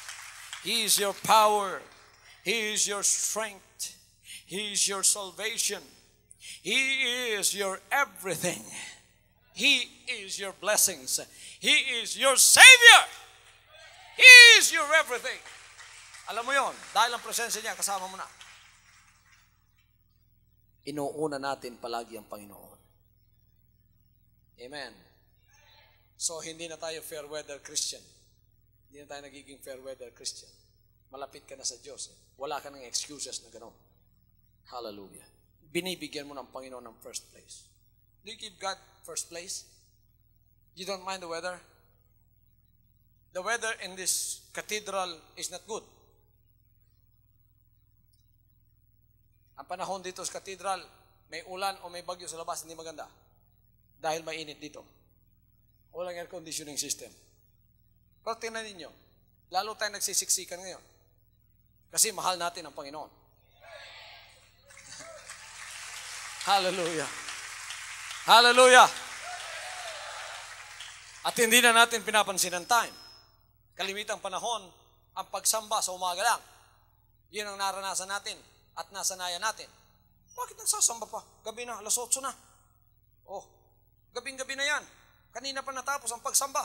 He is your power. He is your strength. He is your salvation. He is your everything. He is your blessings. He is your Savior. He is your everything. Alam mo yon, dahil ang presensya niya, kasama mo na. Inuuna natin palagi ang Panginoon. Amen. So, hindi na tayo fair weather Christian. Hindi na tayo nagiging fair weather Christian. Malapit ka na sa Diyos. Wala ka ng excuses na gano'n. Hallelujah. Binibigyan mo ng Panginoon ng first place. Do you give God first place? You don't mind the weather? The weather in this cathedral is not good. Ang panahon dito sa cathedral, may ulan o may bagyo sa labas, hindi maganda. Dahil mainit dito. Walang air conditioning system. Pero tingnan ninyo, lalo tayo nagsisiksikan ngayon. Kasi mahal natin ang Panginoon. Hallelujah. Hallelujah. At hindi na natin pinapansin ang time. Kalimitang panahon, ang pagsamba sa umaga lang. Yun ang naranasan natin at nasanayan natin. Bakit nagsasamba pa? Gabi na, alas 8 na. Oh, gabing-gabi na yan. Kanina pa natapos ang pagsamba.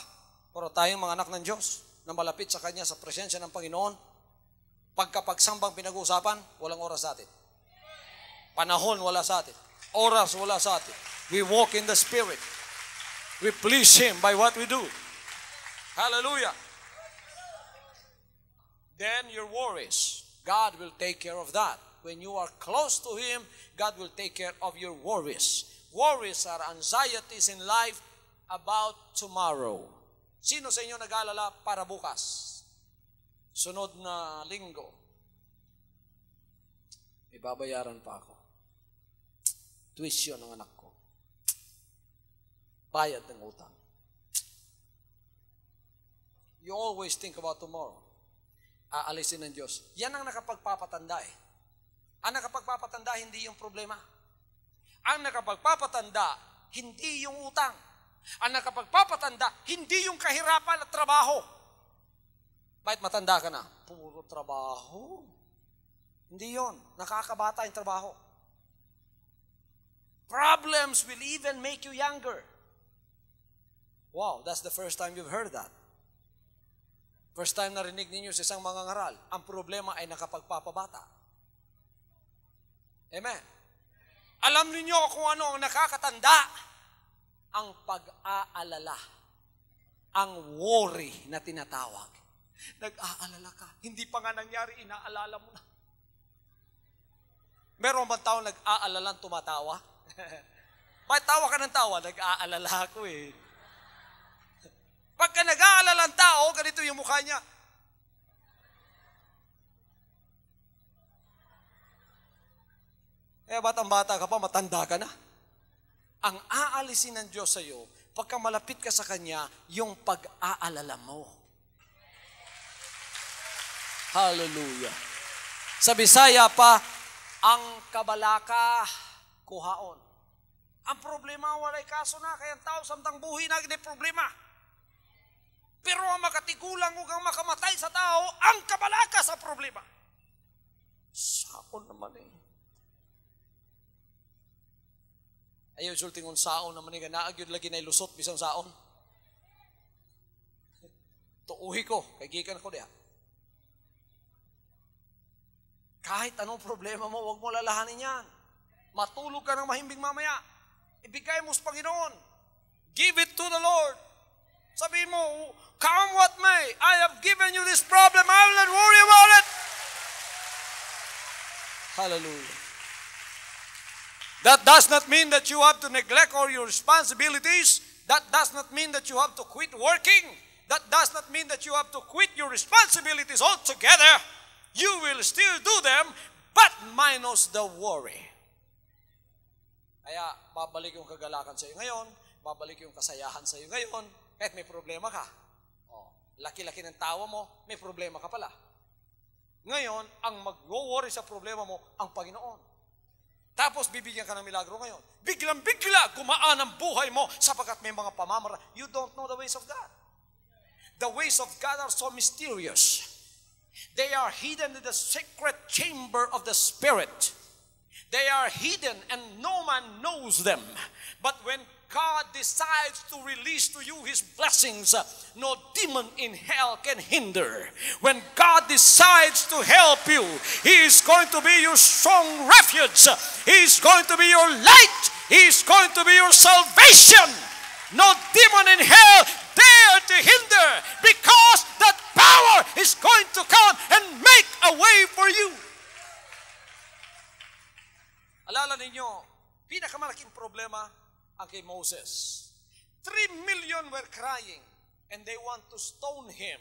Pero tayong mga anak ng Diyos na malapit sa Kanya sa presensya ng Panginoon, pagkapagsambang pinag-uusapan, walang oras sa atin. Panahon wala sa atin. Oras wala sa atin. We walk in the Spirit. We please Him by what we do. Hallelujah. Then your worries, God will take care of that. When you are close to Him, God will take care of your worries. Worries are anxieties in life about tomorrow. Sino sa inyo nag-aalala para bukas? Sunod na linggo, may babayaran pa ako. Tuition ng anak ko. Bayad ng utang. You always think about tomorrow. Aalisin ng Diyos. Yan ang nakapagpapatanda eh. Ang nakapagpapatanda, hindi yung problema. Ang nakapagpapatanda, hindi yung utang. Ang nakapagpapatanda, hindi yung kahirapan at trabaho. Bakit matanda ka na? Puro trabaho. Hindi yon. Nakakabata yung trabaho. Problems will even make you younger. Wow, that's the first time you've heard that. First time narinig ninyo sa isang mangangaral, ang problema ay nakapagpapabata. Amen. Alam niyo kung ano ang nakakatanda? Ang pag-aalala. Ang worry na tinatawag. Nag-aalala ka. Hindi pa nga nangyari, inaalala mo na. Meron bang tao nag-aalala tumatawa? Bakit tawa ka ng tawa? Nag-aalala ako eh. Pagka nag-aalala ang tao, ganito yung mukha niya. Batang-bata ka pa, matanda ka na. Ang aalisin ng Diyos sa iyo, pagka malapit ka sa Kanya, yung pag-aalala mo. Hallelujah. Sa Bisaya pa, ang kabalaka kuhaon. Ang problema, walay kaso na, kaya ang tao samtang buhi na, hindi problema. Pero ang makatigulang o kang makamatay sa tao, ang kabalaka sa problema. Saon naman eh. Ayaw sulting kong saon naman eh, naagyod lagi na ilusot bisang saon. Tuuhi ko, kay gikan ko diya. Kahit anong problema mo, huwag mo lalahanin yan. Matulog ka ng mahimbing mamaya. Ibigay mo sa Panginoon. Give it to the Lord. Sabihin mo, come what may, I have given you this problem, I will not worry about it. Hallelujah. That does not mean that you have to neglect all your responsibilities. That does not mean that you have to quit working. That does not mean that you have to quit your responsibilities altogether. You will still do them, but minus the worry. Kaya, babalik yung kagalakan sa iyo ngayon, babalik yung kasayahan sa iyo ngayon, kahit may problema ka. Oh, laki-laki ng tawa mo, may problema ka pala. Ngayon, ang mag-worry sa problema mo, ang Panginoon. Tapos, bibigyan ka ng milagro ngayon. Biglang-bigla, gumaan ang buhay mo sapagkat may mga pamamara. You don't know the ways of God. The ways of God are so mysterious. They are hidden in the secret chamber of the Spirit. They are hidden and no man knows them. But when God decides to release to you His blessings, no demon in hell can hinder. When God decides to help you, He is going to be your strong refuge. He is going to be your light. He is going to be your salvation. No demon in hell dare to hinder, because that power is going to come and make a way for you. Alala ninyo, pinakamalaking problema ang kay Moses. 3 million were crying and they want to stone him.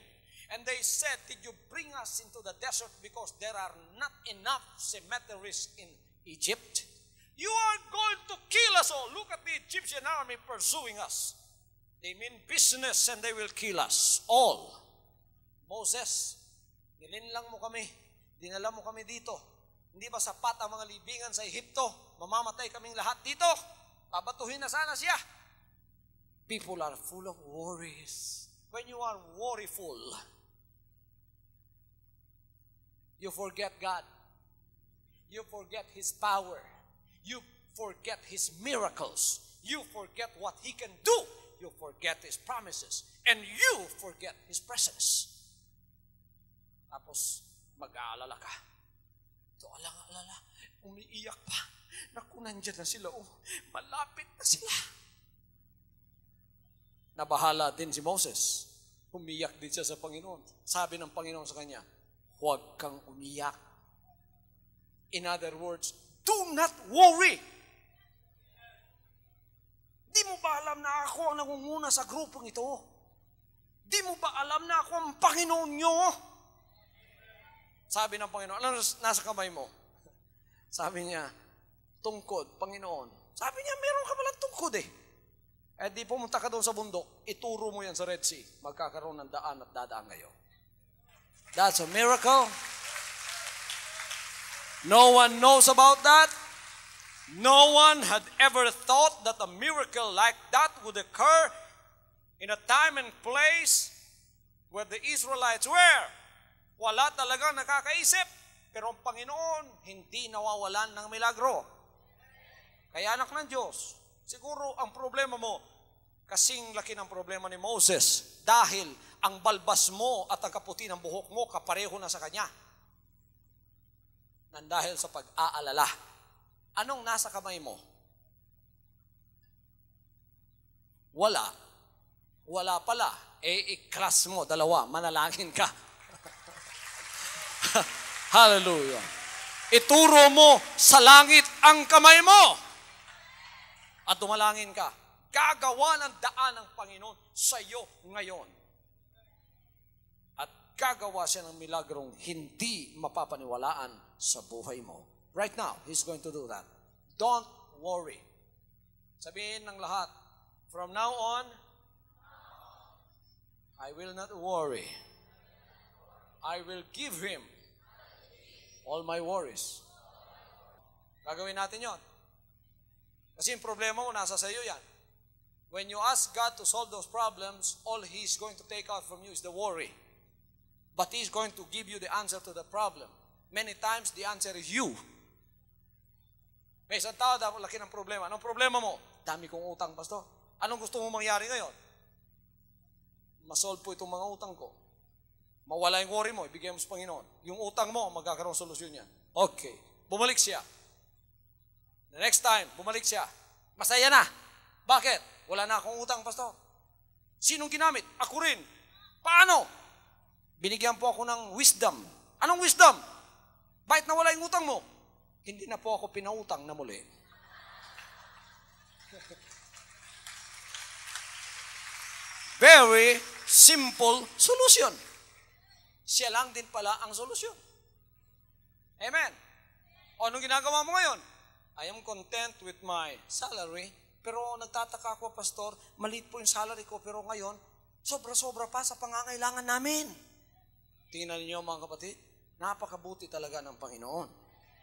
And they said, did you bring us into the desert because there are not enough cemeteries in Egypt? You are going to kill us all. Look at the Egyptian army pursuing us. They mean business and they will kill us all. Moses, nilinlang mo kami. Dinala mo kami dito. Hindi ba sapat ang mga libingan sa Ehipto? Mamamatay kaming lahat dito. Babatuhin na sana siya. People are full of worries. When you are worryful, you forget God. You forget His power. You forget His miracles. You forget what He can do. You forget His promises. And you forget His presence. Tapos, mag-aalala ka. Ito, alala, umiiyak pa. Naku, nandyan na sila. Oh, malapit na sila. Nabahala din si Moses. Umiyak din siya sa Panginoon. Sabi ng Panginoon sa kanya, huwag kang umiyak. In other words, do not worry. Di mo ba alam na ako ang nangunguna sa grupong ito? Di mo ba alam na ako ang Panginoon nyo? Sabi ng Panginoon, ano nasa kamay mo? Sabi niya, tungkod, Panginoon. Sabi niya, meron ka palang tungkod eh. Eh di pumunta ka doon sa bundok, ituro mo yan sa Red Sea, magkakaroon ng daan at dadaan kayo. That's a miracle. No one knows about that. No one had ever thought that a miracle like that would occur in a time and place where the Israelites were. Wala talagang nakakaisip. Pero ang Panginoon, hindi nawawalan ng milagro. Kaya anak ng Diyos, siguro ang problema mo, kasing laki ng problema ni Moses dahil ang balbas mo at ang kaputi ng buhok mo kapareho na sa kanya. Nandahil sa pag-aalala. Anong nasa kamay mo? Wala. Wala pala. I-class mo, dalawa, manalangin ka. Hallelujah. Ituro mo sa langit ang kamay mo. At dumalangin ka. Gagawa ng daan ng Panginoon sa iyo ngayon. At gagawa siya ng milagrong hindi mapapaniwalaan sa buhay mo. Right now, He's going to do that. Don't worry. Sabihin ng lahat, from now on, I will not worry. I will give Him all my worries. Gagawin natin yon. Kasi yung problema mo, nasa sayo yan. When you ask God to solve those problems, all He's going to take out from you is the worry. But He's going to give you the answer to the problem. Many times, the answer is you. May isang tao, laki ng problema. Anong problema mo? Dami kong utang, pastor. Anong gusto mo mangyari ngayon? Masolve po itong mga utang ko. Mawala yung worry mo, ibigay mo sa Panginoon. Yung utang mo, magkakaroon solusyon yan. Okay. Bumalik siya. The next time, bumalik siya. Masaya na. Bakit? Wala na akong utang, pastor. Sinong ginamit? Ako rin. Paano? Binigyan po ako ng wisdom. Anong wisdom? Bakit nawala yung utang mo? Hindi na po ako pinautang na muli. Very simple solution. Siya lang din pala ang solusyon. Amen. O, anong ginagawa mo ngayon? I am content with my salary, pero nagtataka ako, pastor, maliit po yung salary ko, pero ngayon, sobra-sobra pa sa pangangailangan namin. Tingnan niyo mga kapatid, napakabuti talaga ng Panginoon.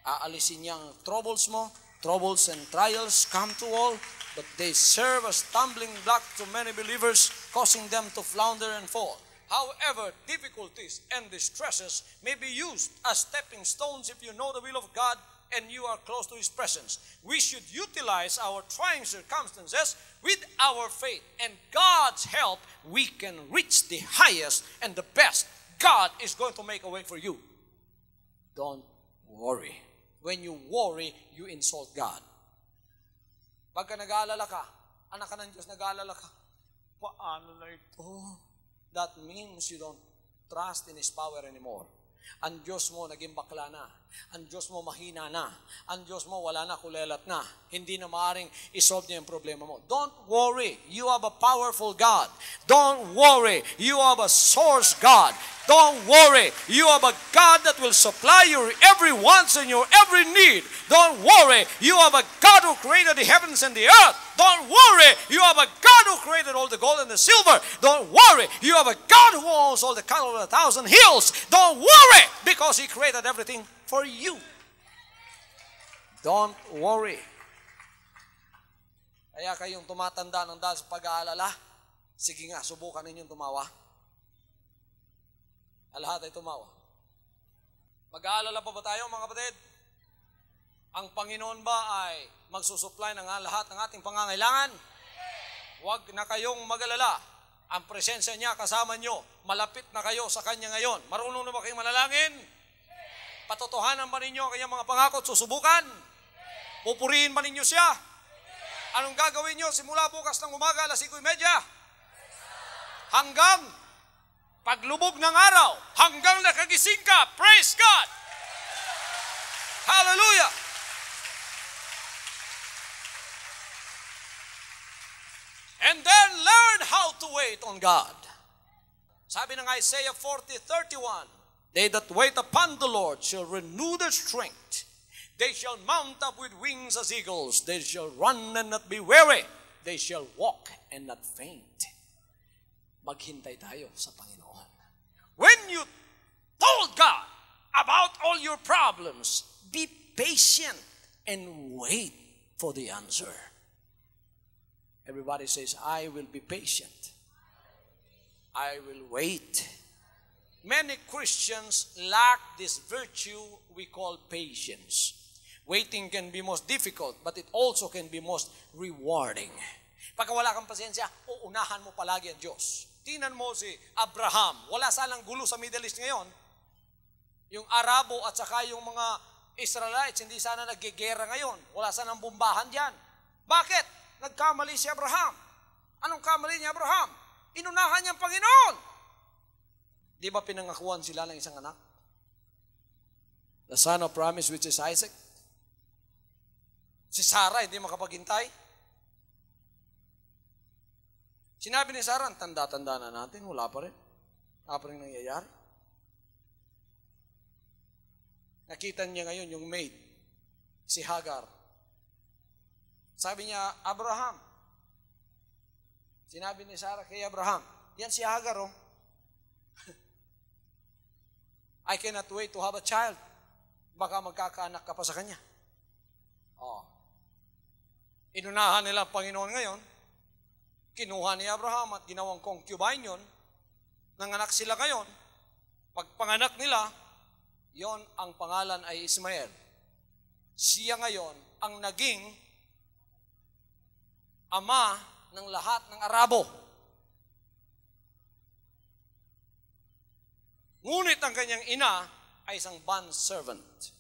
Aalisin niya ang troubles mo, troubles and trials come to all, but they serve as stumbling block to many believers, causing them to flounder and fall. However, difficulties and distresses may be used as stepping stones if you know the will of God and you are close to His presence. We should utilize our trying circumstances with our faith. And God's help, we can reach the highest and the best. God is going to make a way for you. Don't worry. When you worry, you insult God. Pagka nag-aalala ka, anak ka ng Diyos, nag-aalala ka, paano na ito? That means you don't trust in His power anymore. Ang Diyos mo naging bakla na. Ang Diyos mo mahina na. Ang Diyos mo wala na, kulelat na. Hindi na maaaring isolve niya yung problema mo. Don't worry. You have a powerful God. Don't worry. You have a source God. Don't worry. You have a God that will supply your every wants and your every need. Don't worry. You have a God who created the heavens and the earth. Don't worry. You have a God who created all the gold and the silver. Don't worry. You have a God who owns all the cattle on 1,000 hills. Don't worry, because He created everything for you. Don't worry. Kaya kayong tumatanda ng dahil sa pag-aalala, sige nga, subukan ninyong tumawa. Lahat ay tumawa. Mag-aalala pa ba tayo, mga kapatid? Ang Panginoon ba ay magsusupply ng lahat ng ating pangangailangan? Huwag na kayong mag-alala. Ang presensya niya kasama nyo. Malapit na kayo sa Kanya ngayon. Marunong na ba kayong manalangin? Patotohanan ba ninyo ang kanyang mga pangako at susubukan? Pupurihin ba ninyo siya? Anong gagawin nyo simula bukas ng umaga, 5:30? Hanggang paglubog ng araw, hanggang nakagising ka. Praise God! Hallelujah! And then learn how to wait on God. Sabi ng Isaiah 40:31, they that wait upon the Lord shall renew their strength. They shall mount up with wings as eagles. They shall run and not be weary. They shall walk and not faint. Maghintay tayo sa Panginoon. When you told God about all your problems, be patient and wait for the answer. Everybody says, I will be patient. I will wait. Many Christians lack this virtue we call patience. Waiting can be most difficult, but it also can be most rewarding. Pagka wala kang pasensya, uunahan mo palagi ang Diyos. Tingnan mo si Abraham. Wala sanang gulo sa Middle East ngayon. Yung Arabo at saka yung mga Israelites, hindi sana naggegera ngayon. Wala sanang bombahan dyan. Bakit? Nagkamali si Abraham. Anong kamali ni Abraham? Inunahan niya ang Panginoon. Di ba pinangakuan sila ng isang anak? The son of promise, which is Isaac. Si Sarah hindi makapaghintay. Sinabi ni Sarah, tanda-tanda na natin, wala pa rin. Wala pa rin nangyayari. Nakita niya ngayon yung maid, si Hagar. Sabi niya, Abraham. Sinabi ni Sarah kay Abraham, yan si Hagar, oh. I cannot wait to have a child. Baka magkakaanak ka pa sa kanya. Oh. Inunahan nila ang Panginoon ngayon. Kinuha ni Abraham at ginawang concubine yun. Nanganak sila ngayon. Pagpanganak nila, yon ang pangalan ay Ismael. Siya ngayon ang naging ama ng lahat ng Arabo. Ngunit ang kanyang ina ay isang bond servant.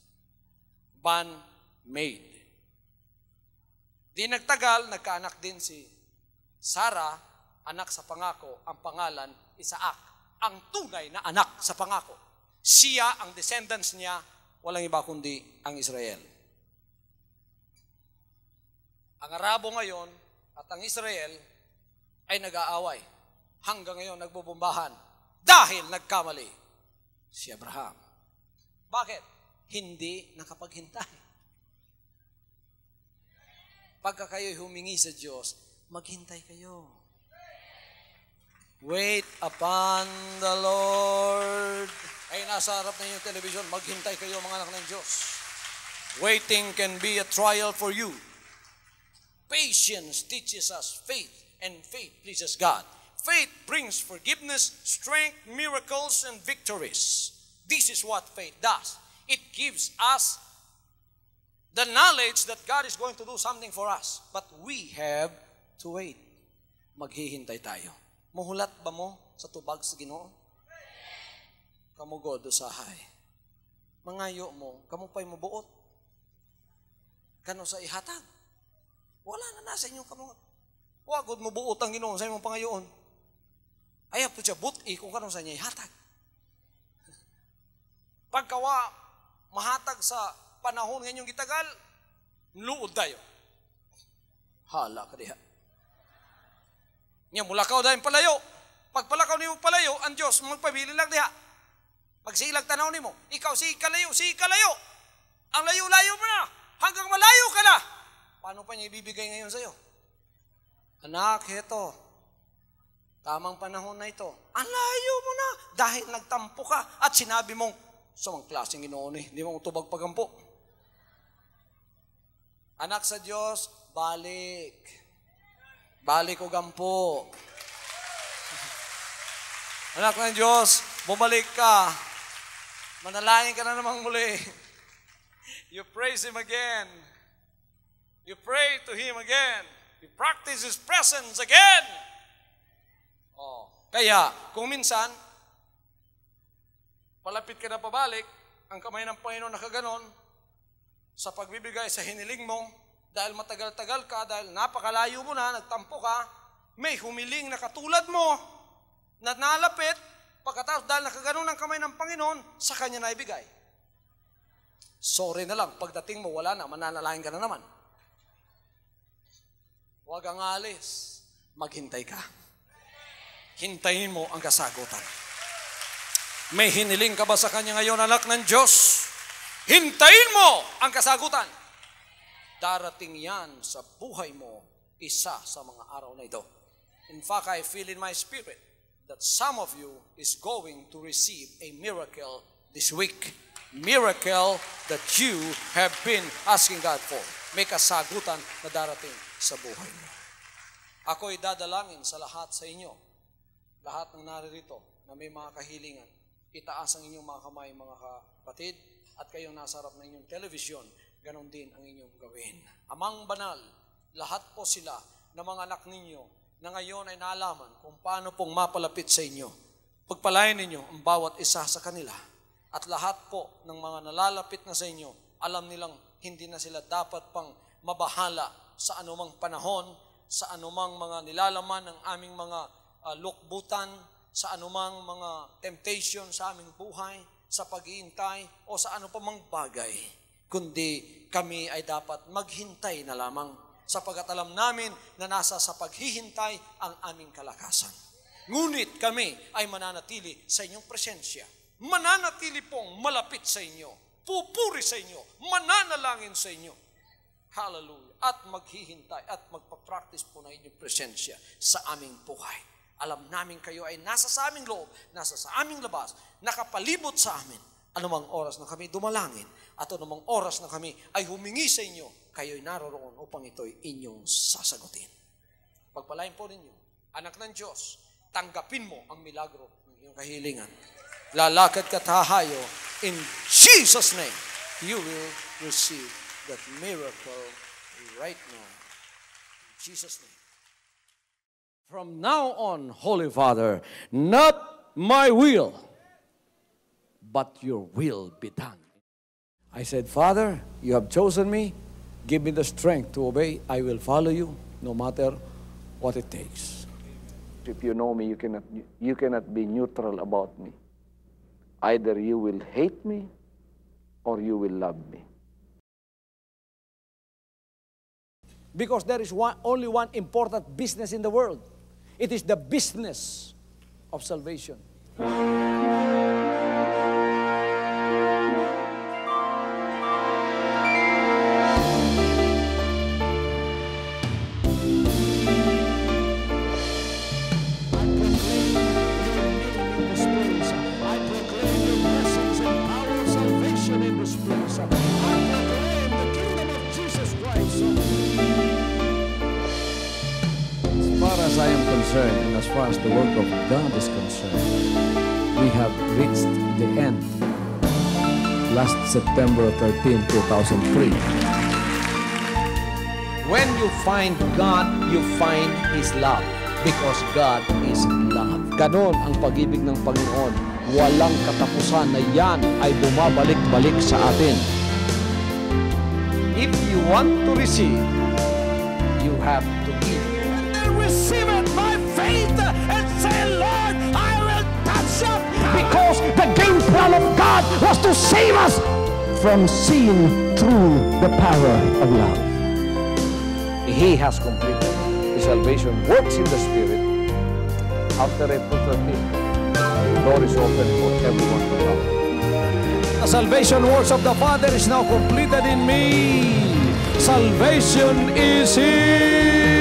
Bond maid. Di nagtagal, nagkaanak din si Sarah, anak sa pangako, ang pangalan Isaac, ang tunay na anak sa pangako. Siya, ang descendants niya, walang iba kundi ang Israel. Ang Arabo ngayon at ang Israel ay nag-aaway. Hanggang ngayon nagbubumbahan dahil nagkamali si Abraham. Bakit? Hindi nakapaghintay. Pagka kayo'y humingi sa Diyos, maghintay kayo. Wait upon the Lord. Ay, nasa harap na yung television, maghintay kayo mga anak ng Diyos. Waiting can be a trial for you. Patience teaches us faith, and faith pleases God. Faith brings forgiveness, strength, miracles, and victories. This is what faith does. It gives us the knowledge that God is going to do something for us. But we have to wait. Maghihintay tayo. Muhulat ba mo sa tubag sa Ginoo? Kamu God usahay. Mangayo mo, kamu pa'y mabuot. Kano sa ihatag? Wala na nasa inyong kamu. Wagod mo buot ang Ginoo sa imong pangayoon. Ayaw po siya buti kung kano sa niya ihatag. Pagkawa, mahatag sa panahon ngayong gitagal, luod tayo. Hala ka diha. Nga mulakaw dahil palayo. Pagpalakaw ni mo palayo, ang Diyos magpabili lang diha. Pag silag tanaw ni mo, ikaw si kalayo. Ang layo-layo mo na. Hanggang malayo ka na. Paano pa niya ibibigay ngayon sa'yo? Anak, heto. Tamang panahon na ito. Ang layo mo na. Dahil nagtampo ka at sinabi mong, sa mga klaseng Ginoo ni, hindi mo utubag pagampo. Anak sa Diyos, balik. Balik o gampo. Anak ng Diyos, bumalik ka. Manalangin ka na namang muli. You praise Him again. You pray to Him again. You practice His presence again. Oh, kaya, kung minsan, palapit ka na pabalik, ang kamay ng Panginoon nakaganon, sa pagbibigay sa hiniling mo, dahil matagal-tagal ka, dahil napakalayo mo na, nagtampo ka, may humiling na katulad mo, na nalapit, pagkatapos dahil nakaganon ang kamay ng Panginoon, sa Kanya na ibigay. Sorry na lang, pagdating mo, wala na, mananalangin ka na naman. Huwag ang alis, maghintay ka. Hintayin mo ang kasagutan. May hiniling ka ba sa Kanya ngayon, anak ng Diyos? Hintayin mo ang kasagutan. Darating yan sa buhay mo, isa sa mga araw na ito. In fact, I feel in my spirit that some of you is going to receive a miracle this week. Miracle that you have been asking God for. May kasagutan na darating sa buhay mo. Ako'y dadalangin sa lahat sa inyo. Lahat ng naririto na may mga kahilingan. Itaas ang inyong mga kamay, mga kapatid, at kayong nasa harap ng inyong television, ganon din ang inyong gawin. Amang banal, lahat po sila na mga anak ninyo na ngayon ay naalaman kung paano pong mapalapit sa inyo. Pagpalain ninyo ang bawat isa sa kanila. At lahat po ng mga nalalapit na sa inyo, alam nilang hindi na sila dapat pang mabahala sa anumang panahon, sa anumang mga nilalaman ng aming mga lukbutan, sa anumang mga temptation sa aming buhay, sa pag-iintay, o sa ano pa mang bagay. Kundi kami ay dapat maghintay na lamang sapagkat alam namin na nasa sa paghihintay ang aming kalakasan. Ngunit kami ay mananatili sa inyong presensya. Mananatili pong malapit sa inyo. Pupuri sa inyo. Mananalangin sa inyo. Hallelujah. At maghihintay at magpapractice po na inyong presensya sa aming buhay. Alam namin kayo ay nasa sa aming loob, nasa sa aming labas, nakapalibot sa amin. Anumang oras na kami dumalangin at anumang oras na kami ay humingi sa inyo, kayo'y naroroon upang ito'y inyong sasagutin. Pagpalain po ninyo, anak ng Diyos, tanggapin mo ang milagro ng iyong kahilingan. Lalakad ka tahayo, in Jesus' name, you will receive that miracle right now. In Jesus' name. From now on, Holy Father, not my will, but your will be done. I said, Father, you have chosen me. Give me the strength to obey. I will follow you no matter what it takes. If you know me, you cannot be neutral about me. Either you will hate me or you will love me. Because there is only one important business in the world. It is the business of salvation. As I am concerned, and as far as the work of God is concerned, we have reached the end. Last September 13, 2003, When you find God, you find His love. Because God is love. Ganon ang pag-ibig ng Panginoon. Walang katapusan na yan ay bumabalik-balik sa atin. If you want to receive, you have to give. And receive it by faith and say, Lord, I will touch up. Because the game plan of God was to save us from seeing through the power of love. He has completed. His salvation works in the Spirit. After April 13, the door is open for everyone to come. The salvation works of the Father is now completed in me. Salvation is here.